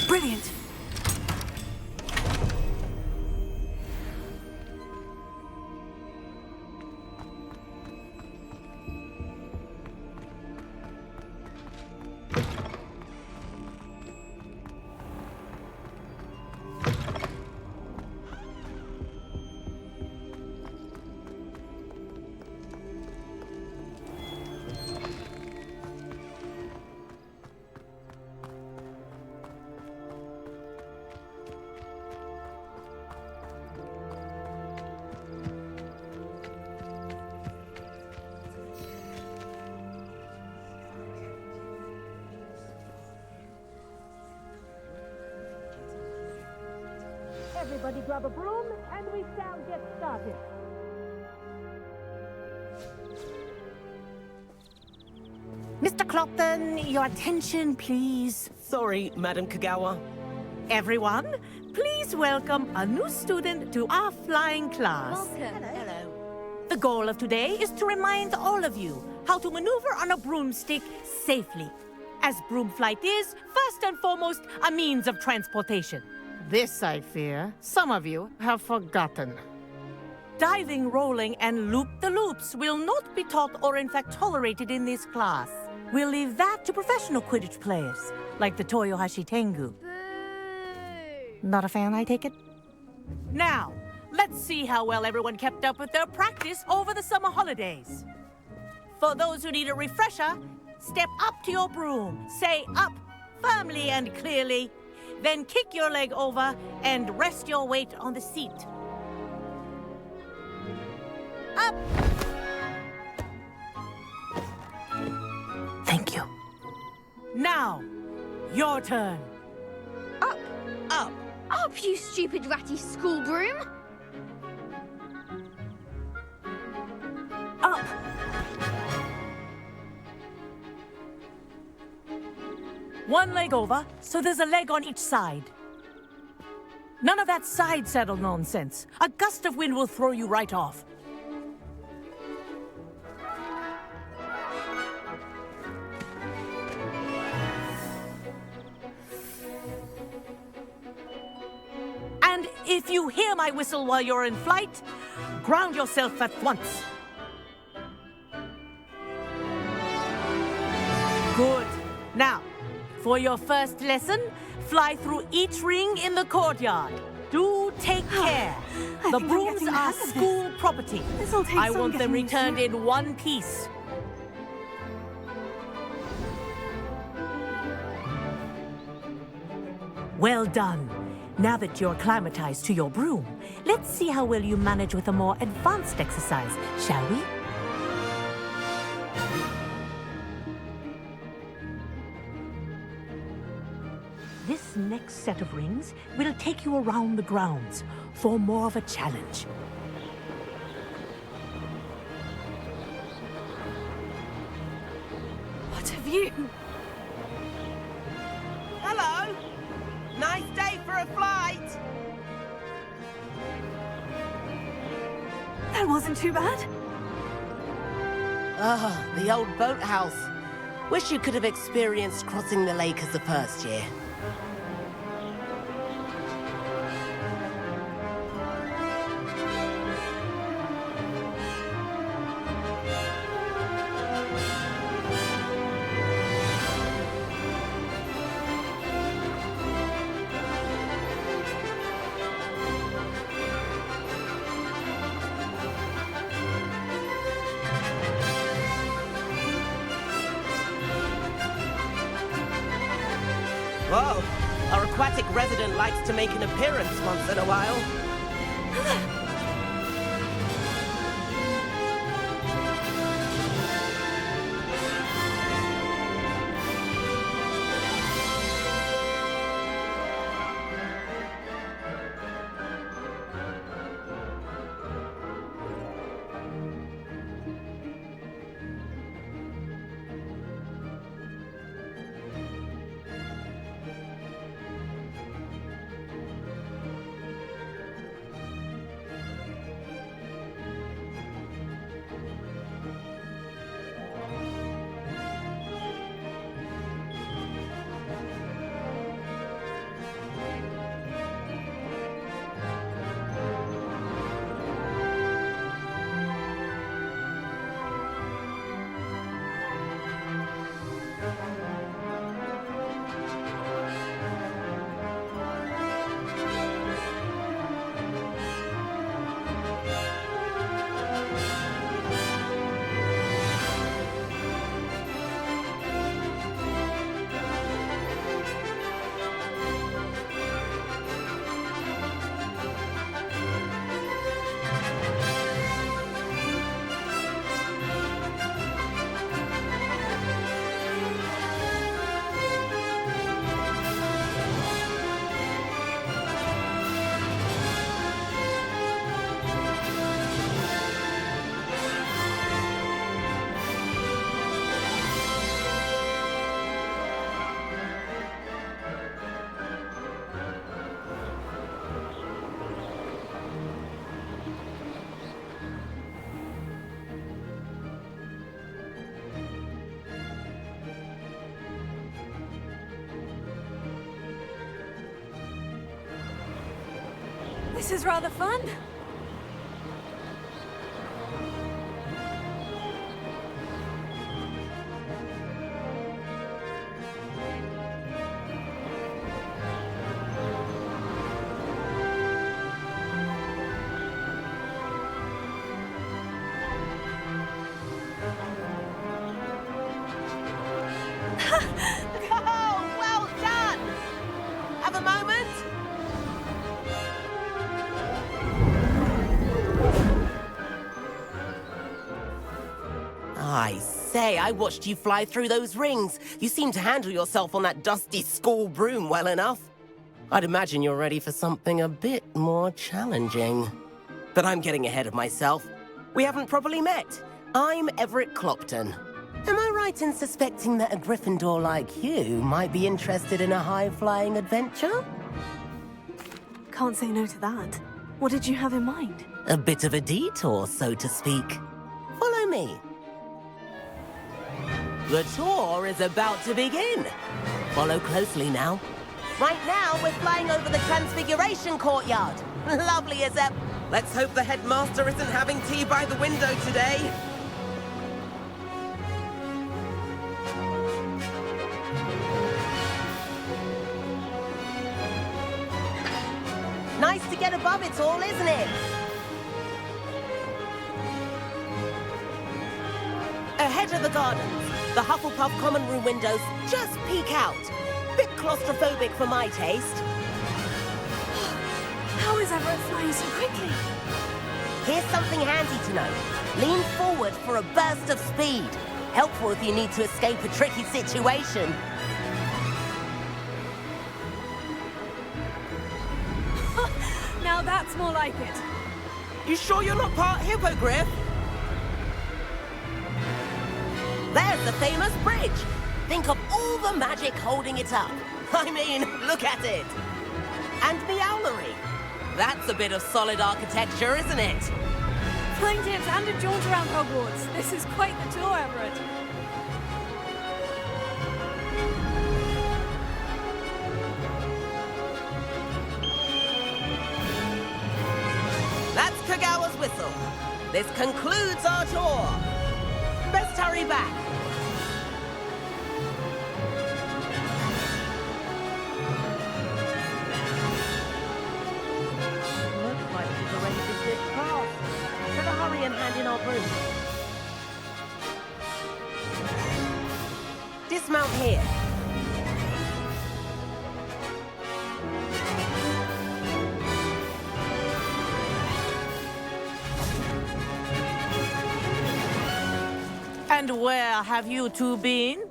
Brilliant.
Everybody grab a broom, and we shall get started.
Mr. Clopton, your attention, please.
Sorry, Madam Kagawa.
Everyone, please welcome a new student to our flying class.
Welcome.
Hello. The goal of today is to remind all of you how to maneuver on a broomstick safely, as broom flight is, first and foremost, a means of transportation. This, I fear, some of you have forgotten. Diving, rolling, and loop-the-loops will not be taught or in fact tolerated in this class. We'll leave that to professional Quidditch players, like the Toyohashi Tengu. Not a fan, I take it? Now, let's see how well everyone kept up with their practice over the summer holidays. For those who need a refresher, step up to your broom, say up firmly and clearly, then kick your leg over and rest your weight on the seat. Up! Thank you. Now, your turn.
Up.
Up.
Up, you stupid ratty school broom.
Up. One leg over, so there's a leg on each side. None of that side saddle nonsense. A gust of wind will throw you right off. And if you hear my whistle while you're in flight, ground yourself at once. Good. Now, for your first lesson, fly through each ring in the courtyard. Do take care. The brooms are school property. I want them returned in one piece. Well done. Now that you're acclimatized to your broom, let's see how well you manage with a more advanced exercise, shall we? This next set of rings will take you around the grounds for more of a challenge.
What have you?
Hello! Nice day for a flight!
That wasn't too bad.
Ah, the old boathouse. Wish you could have experienced crossing the lake as a first year. Whoa, our aquatic resident likes to make an appearance once in a while.
This is rather fun.
Oh, well done! Have a moment? I say, I watched you fly through those rings. You seem to handle yourself on that dusty school broom well enough. I'd imagine you're ready for something a bit more challenging. But I'm getting ahead of myself. We haven't properly met. I'm Everett Clopton. Am I right in suspecting that a Gryffindor like you might be interested in a high-flying adventure?
Can't say no to that. What did you have in mind?
A bit of a detour, so to speak. Follow me. The tour is about to begin. Follow closely now. Right now, we're flying over the Transfiguration Courtyard. Lovely as ever. Let's hope the headmaster isn't having tea by the window today. Nice to get above it all, isn't it? Ahead of the gardens, the Hufflepuff common room windows just peek out. Bit claustrophobic for my taste.
How is Everett flying so quickly?
Here's something handy to know. Lean forward for a burst of speed. Helpful if you need to escape a tricky situation.
Now that's more like it.
You sure you're not part hippogriff? There's the famous bridge. Think of all the magic holding it up. I mean, look at it. And Meowlery. That's a bit of solid architecture, isn't it?
Flying tips and a jaunt around Hogwarts. This is quite the tour, Everett.
That's Kagawa's whistle. This concludes our tour. Best hurry back. Looks like she's already dismissed class. Better hurry and hand in our broom. Dismount here.
And where have you two been?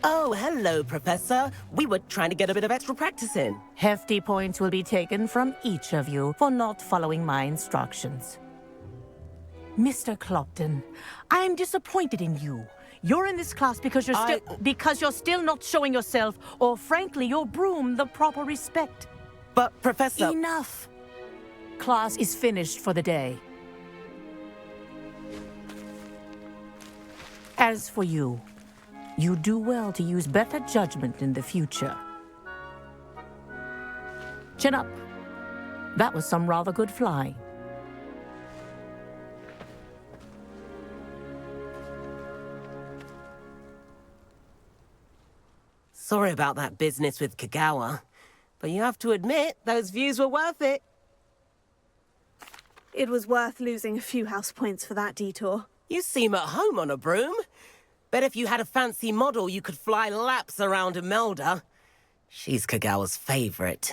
Oh, hello, Professor. We were trying to get a bit of extra practice in.
Hefty points will be taken from each of you for not following my instructions. Mr. Clopton, I'm disappointed in you. You're in this class because you're still not showing yourself, or frankly, your broom the proper respect.
But, Professor...
Enough. Class is finished for the day. As for you, you do well to use better judgment in the future. Chin up. That was some rather good flying.
Sorry about that business with Kagawa, but you have to admit, those views were worth it.
It was worth losing a few house points for that detour.
You seem at home on a broom. Bet if you had a fancy model, you could fly laps around Imelda. She's Kagawa's favorite.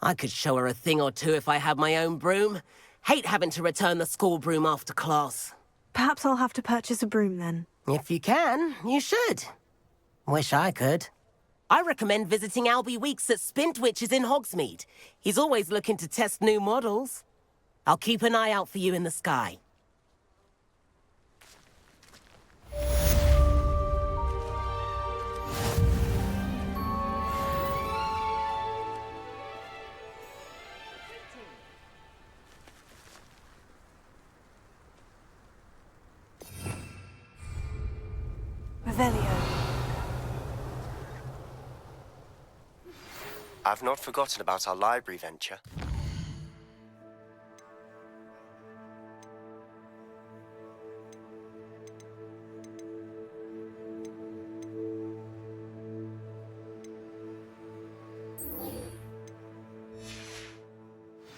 I could show her a thing or two if I had my own broom. Hate having to return the school broom after class.
Perhaps I'll have to purchase a broom then.
If you can, you should. Wish I could. I recommend visiting Albie Weeks at Spintwitches in Hogsmeade. He's always looking to test new models. I'll keep an eye out for you in the sky.
Revelio.
I've not forgotten about our library venture.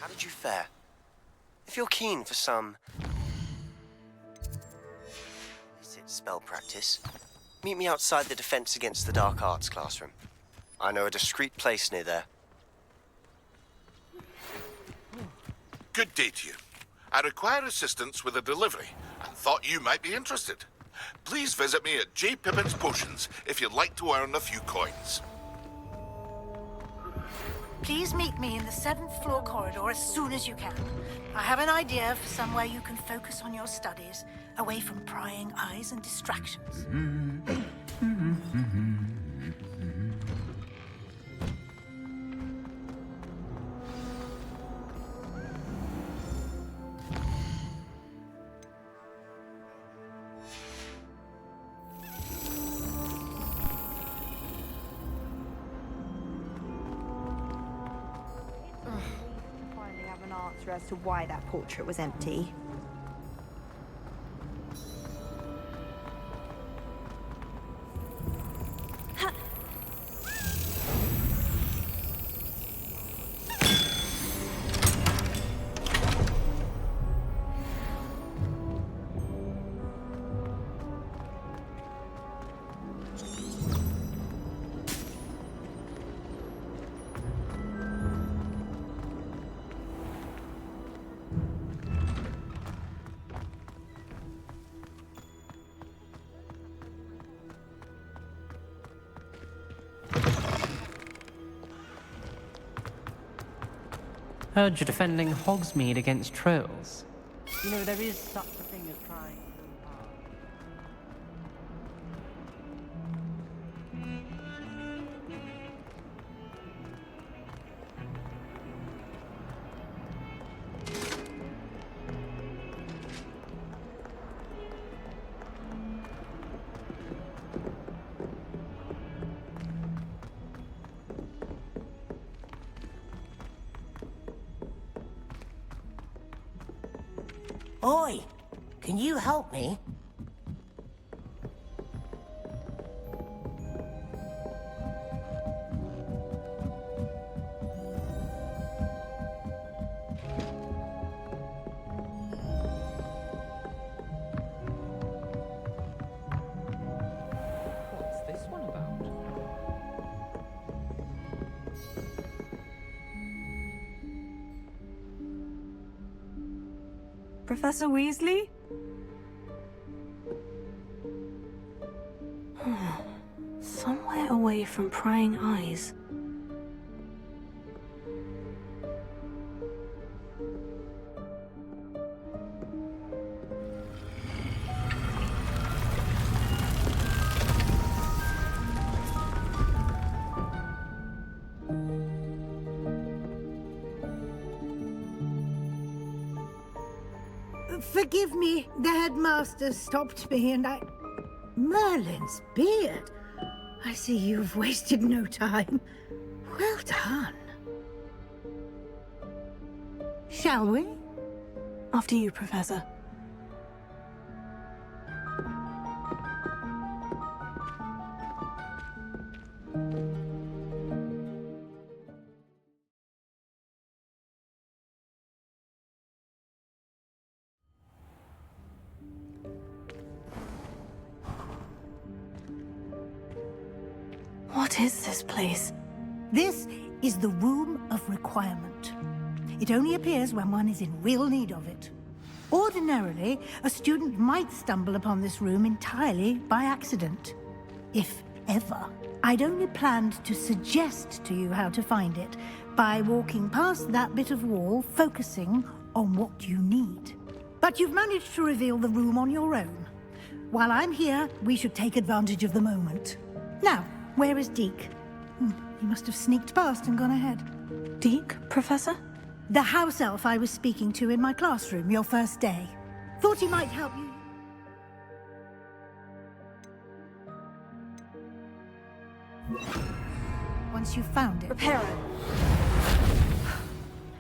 How did you fare? If you're keen for some spell practice, meet me outside the Defense Against the Dark Arts classroom. I know a discreet place near there.
Good day to you. I require assistance with a delivery and thought you might be interested. Please visit me at J. Pippin's Potions if you'd like to earn a few coins.
Please meet me in the 7th floor corridor as soon as you can. I have an idea for somewhere you can focus on your studies, away from prying eyes and distractions.
Finally have an answer as to why that portrait was empty.
Heard you're defending Hogsmeade against trolls. You know, there is such a thing as trying so hard.
Oi! Can you help me?
What's this one about?
Professor Weasley? Somewhere away from prying eyes.
Forgive me, the headmaster stopped me and I... Merlin's beard. I see you've wasted no time. Well done. Shall we?
After you, Professor. What is this place?
This is the Room of Requirement. It only appears when one is in real need of it. Ordinarily, a student might stumble upon this room entirely by accident. If ever. I'd only planned to suggest to you how to find it by walking past that bit of wall, focusing on what you need. But you've managed to reveal the room on your own. While I'm here, we should take advantage of the moment. Now, where is Deke? He must have sneaked past and gone ahead.
Deke, Professor?
The house elf I was speaking to in my classroom your first day. Thought he might help you. once you've found it.
Reparo.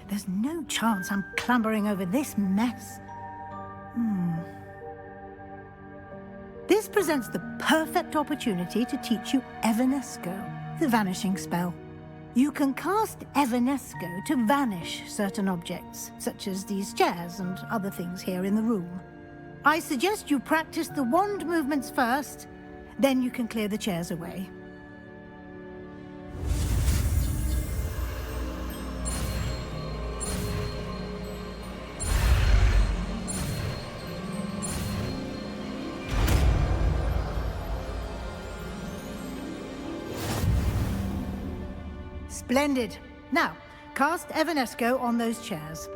There's no chance I'm clambering over this mess. This presents the perfect opportunity to teach you Evanesco, the vanishing spell. You can cast Evanesco to vanish certain objects, such as these chairs and other things here in the room. I suggest you practice the wand movements first, then you can clear the chairs away. Splendid. Now, cast Evanesco on those chairs.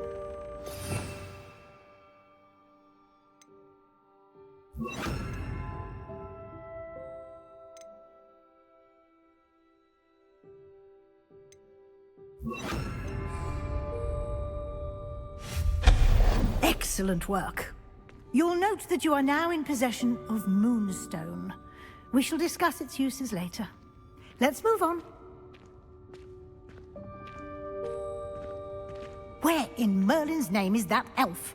Excellent work. You'll note that you are now in possession of Moonstone. We shall discuss its uses later. Let's move on. Where in Merlin's name is that elf?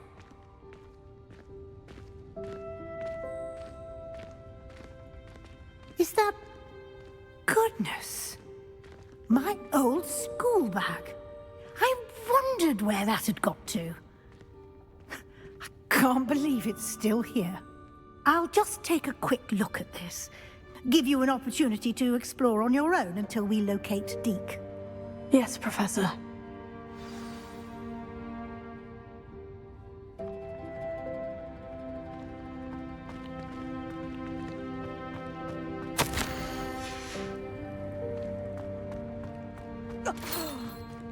Is that... Goodness! My old school bag. I wondered where that had got to. I can't believe it's still here. I'll just take a quick look at this. Give you an opportunity to explore on your own until we locate Deke.
Yes, Professor.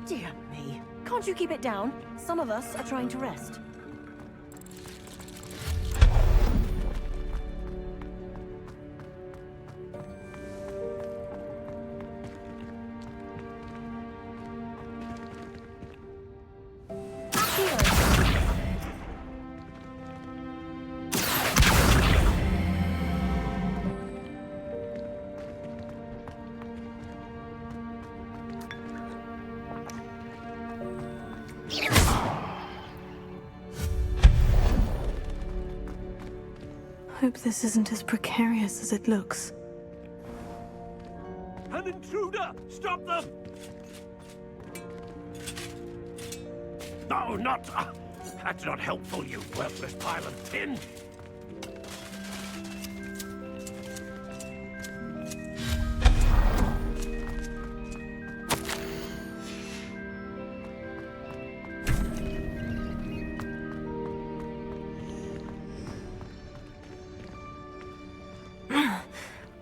Dear me. Can't you keep it down? Some of us are trying to rest.
Hope this isn't as precarious as it looks.
An intruder! Stop them!
No, not... that's not helpful, you worthless pile of tin.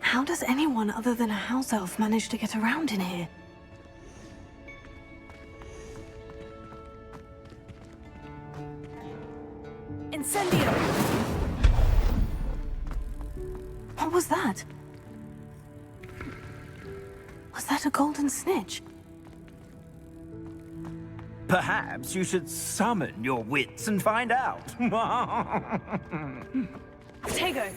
How does anyone other than a house elf manage to get around in here?
Incendio!
What was that? Was that a golden snitch?
Perhaps you should summon your wits and find out.
Tego!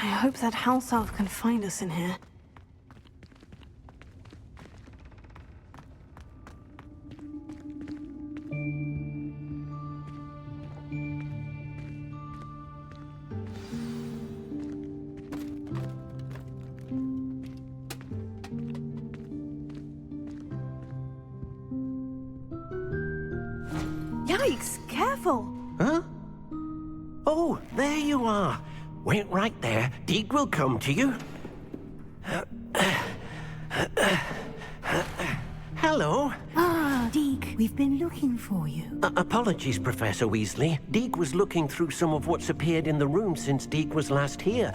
I hope that house elf can find us in here.
Yikes! Careful!
Huh? Oh, there you are. Wait right there. Deke will come to you. Hello.
Ah, Deke, we've been looking for you.
Apologies, Professor Weasley. Deke was looking through some of what's appeared in the room since Deke was last here.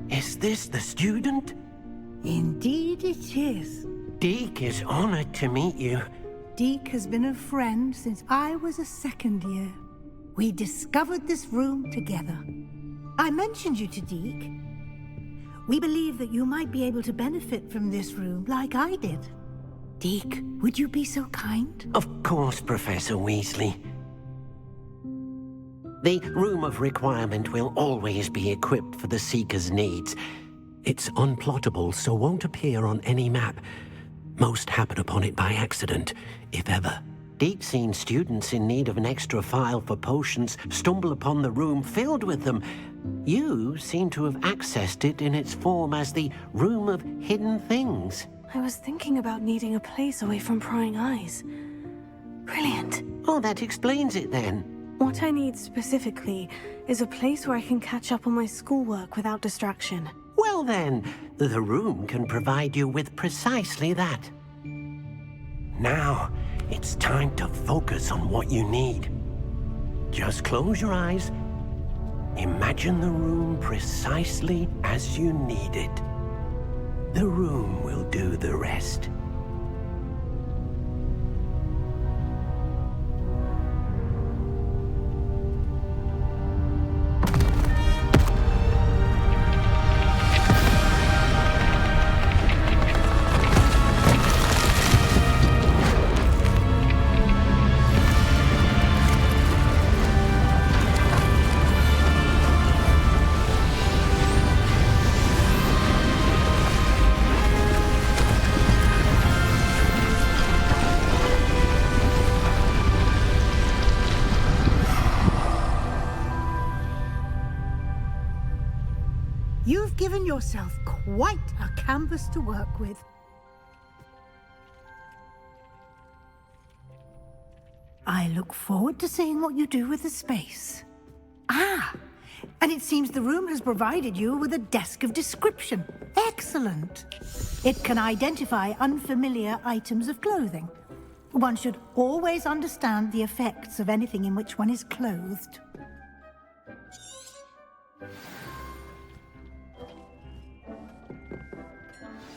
Is this the student?
Indeed it is.
Deke is honored to meet you.
Deke has been a friend since I was a second year. We discovered this room together. I mentioned you to Deke. We believe that you might be able to benefit from this room like I did. Deke, would you be so kind?
Of course, Professor Weasley. The Room of Requirement will always be equipped for the Seeker's needs. It's unplottable, so won't appear on any map. Most happen upon it by accident, if ever. Deke's seen students in need of an extra file for potions stumble upon the room filled with them. You seem to have accessed it in its form as the Room of Hidden Things.
I was thinking about needing a place away from prying eyes. Brilliant.
Oh, that explains it then.
What I need specifically is a place where I can catch up on my schoolwork without distraction.
Well then, the room can provide you with precisely that. Now, it's time to focus on what you need. Just close your eyes. Imagine the room precisely as you need it. The room will do the rest.
You've given yourself quite a canvas to work with. I look forward to seeing what you do with the space. Ah, and it seems the room has provided you with a desk of description. Excellent. It can identify unfamiliar items of clothing. One should always understand the effects of anything in which one is clothed.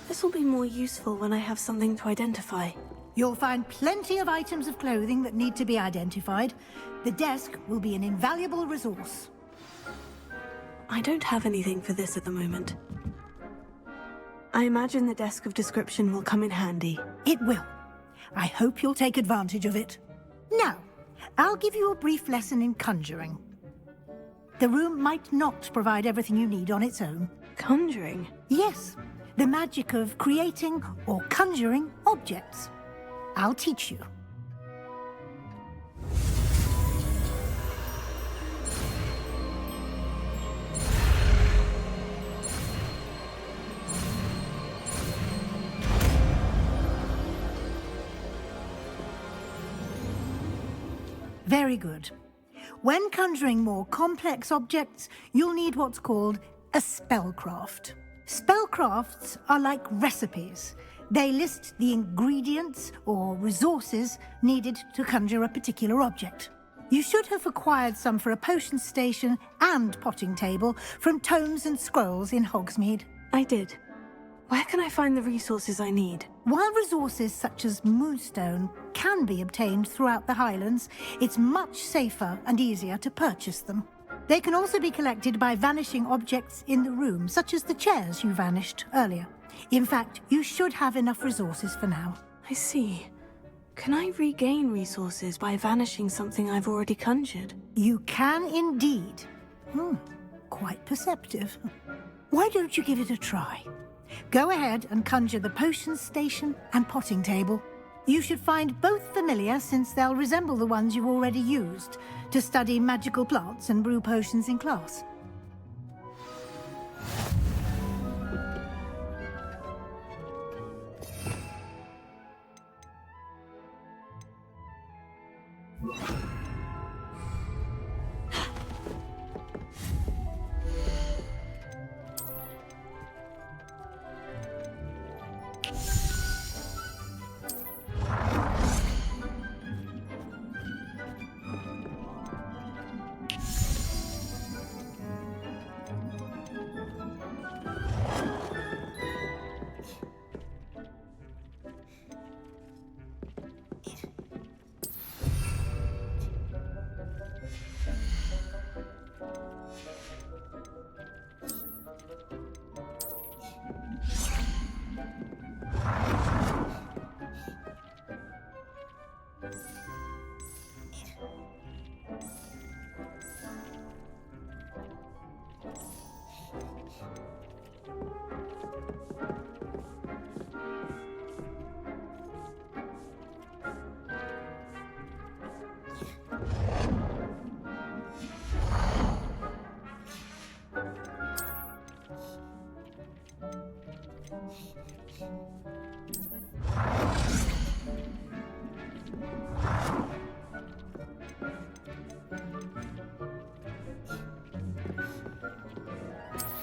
This will be more useful when I have something to identify.
You'll find plenty of items of clothing that need to be identified. The desk will be an invaluable resource.
I don't have anything for this at the moment. I imagine the desk of description will come in handy.
It will. I hope you'll take advantage of it. Now, I'll give you a brief lesson in conjuring. The room might not provide everything you need on its own.
Conjuring?
Yes. The magic of creating or conjuring objects. I'll teach you. Very good. When conjuring more complex objects, you'll need what's called a spellcraft. Spellcrafts are like recipes. They list the ingredients or resources needed to conjure a particular object. You should have acquired some for a potion station and potting table from tomes and scrolls in Hogsmeade.
I did. Where can I find the resources I need?
While resources such as moonstone can be obtained throughout the Highlands, it's much safer and easier to purchase them. They can also be collected by vanishing objects in the room, such as the chairs you vanished earlier. In fact, you should have enough resources for now.
I see. Can I regain resources by vanishing something I've already conjured?
You can indeed. Quite perceptive. Why don't you give it a try? Go ahead and conjure the potion station and potting table. You should find both familiar, since they'll resemble the ones you've already used to study magical plants and brew potions in class.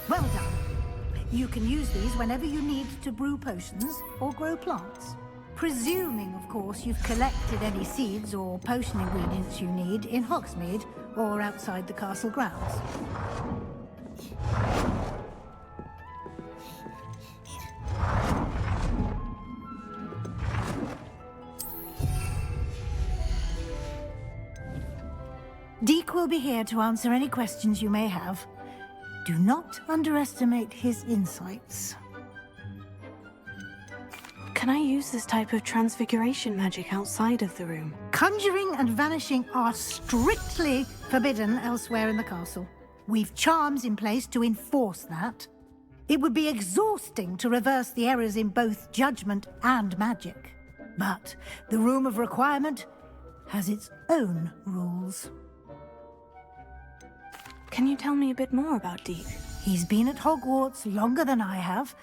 Well done. You can use these whenever you need to brew potions or grow plants. Presuming, of course, you've collected any seeds or potion ingredients you need in Hogsmeade or outside the castle grounds. Deek will be here to answer any questions you may have. Do not underestimate his insights.
Can I use this type of transfiguration magic outside of the room?
Conjuring and vanishing are strictly forbidden elsewhere in the castle. We've charms in place to enforce that. It would be exhausting to reverse the errors in both judgment and magic. But the Room of Requirement has its own rules.
Can you tell me a bit more about Deek?
He's been at Hogwarts longer than I have,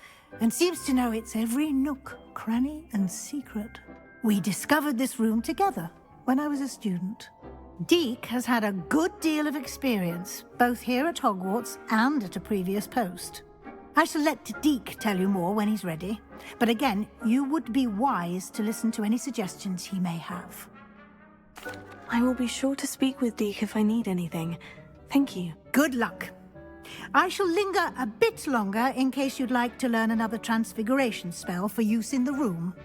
and seems to know its every nook, cranny, and secret. We discovered this room together when I was a student. Deek has had a good deal of experience, both here at Hogwarts and at a previous post. I shall let Deek tell you more when he's ready, but again, you would be wise to listen to any suggestions he may have.
I will be sure to speak with Deek if I need anything. Thank you.
Good luck. I shall linger a bit longer in case you'd like to learn another transfiguration spell for use in the room.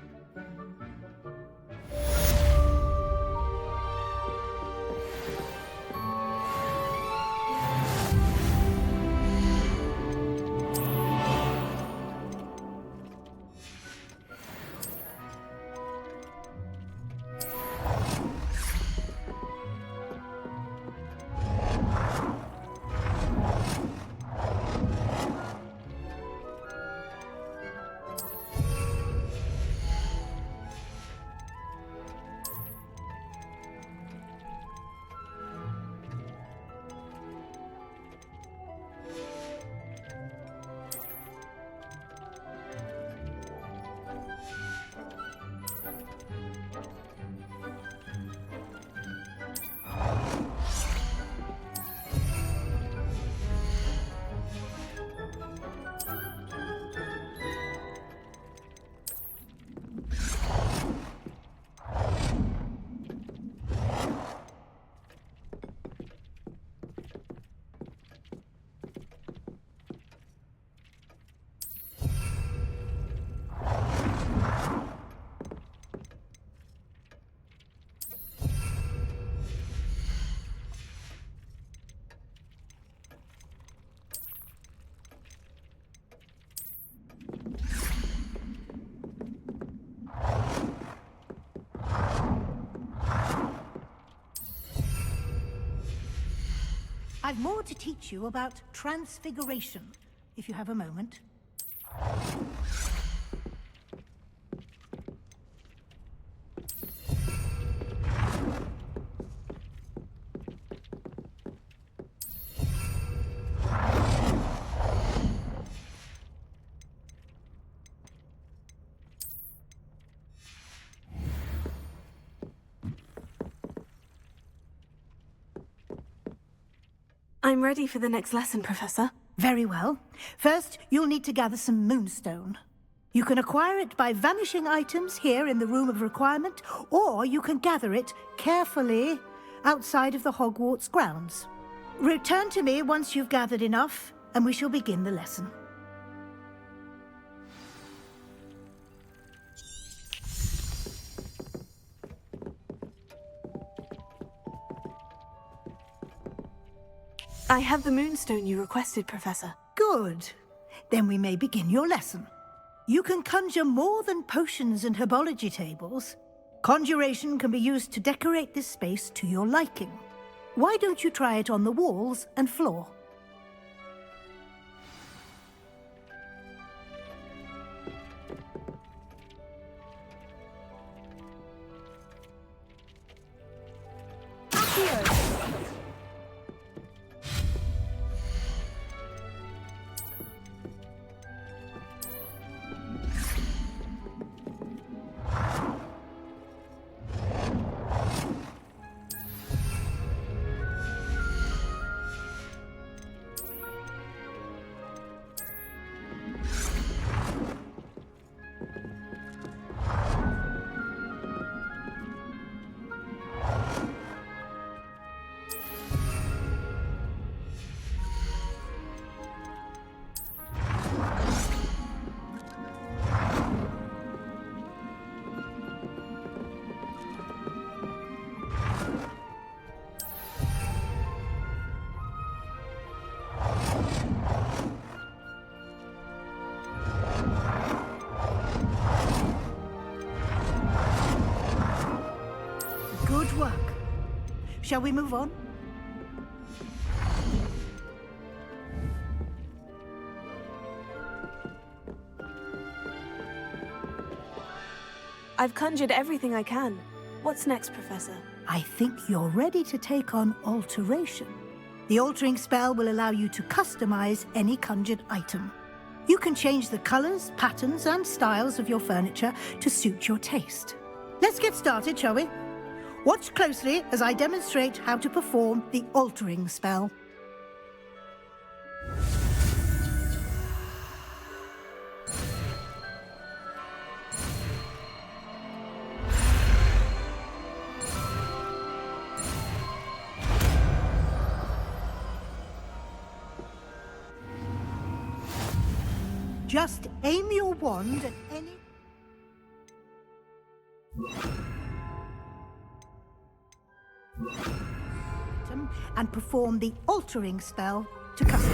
I've more to teach you about transfiguration, if you have a moment.
I'm ready for the next lesson, Professor.
Very well. First, you'll need to gather some moonstone. You can acquire it by vanishing items here in the Room of Requirement, or you can gather it carefully outside of the Hogwarts grounds. Return to me once you've gathered enough, and we shall begin the lesson.
I have the moonstone you requested, Professor.
Good. Then we may begin your lesson. You can conjure more than potions and herbology tables. Conjuration can be used to decorate this space to your liking. Why don't you try it on the walls and floor? Shall we move on?
I've conjured everything I can. What's next, Professor?
I think you're ready to take on alteration. The altering spell will allow you to customize any conjured item. You can change the colors, patterns, and styles of your furniture to suit your taste. Let's get started, shall we? Watch closely as I demonstrate how to perform the altering spell. Just aim your wand at any... item and perform the altering spell to customize.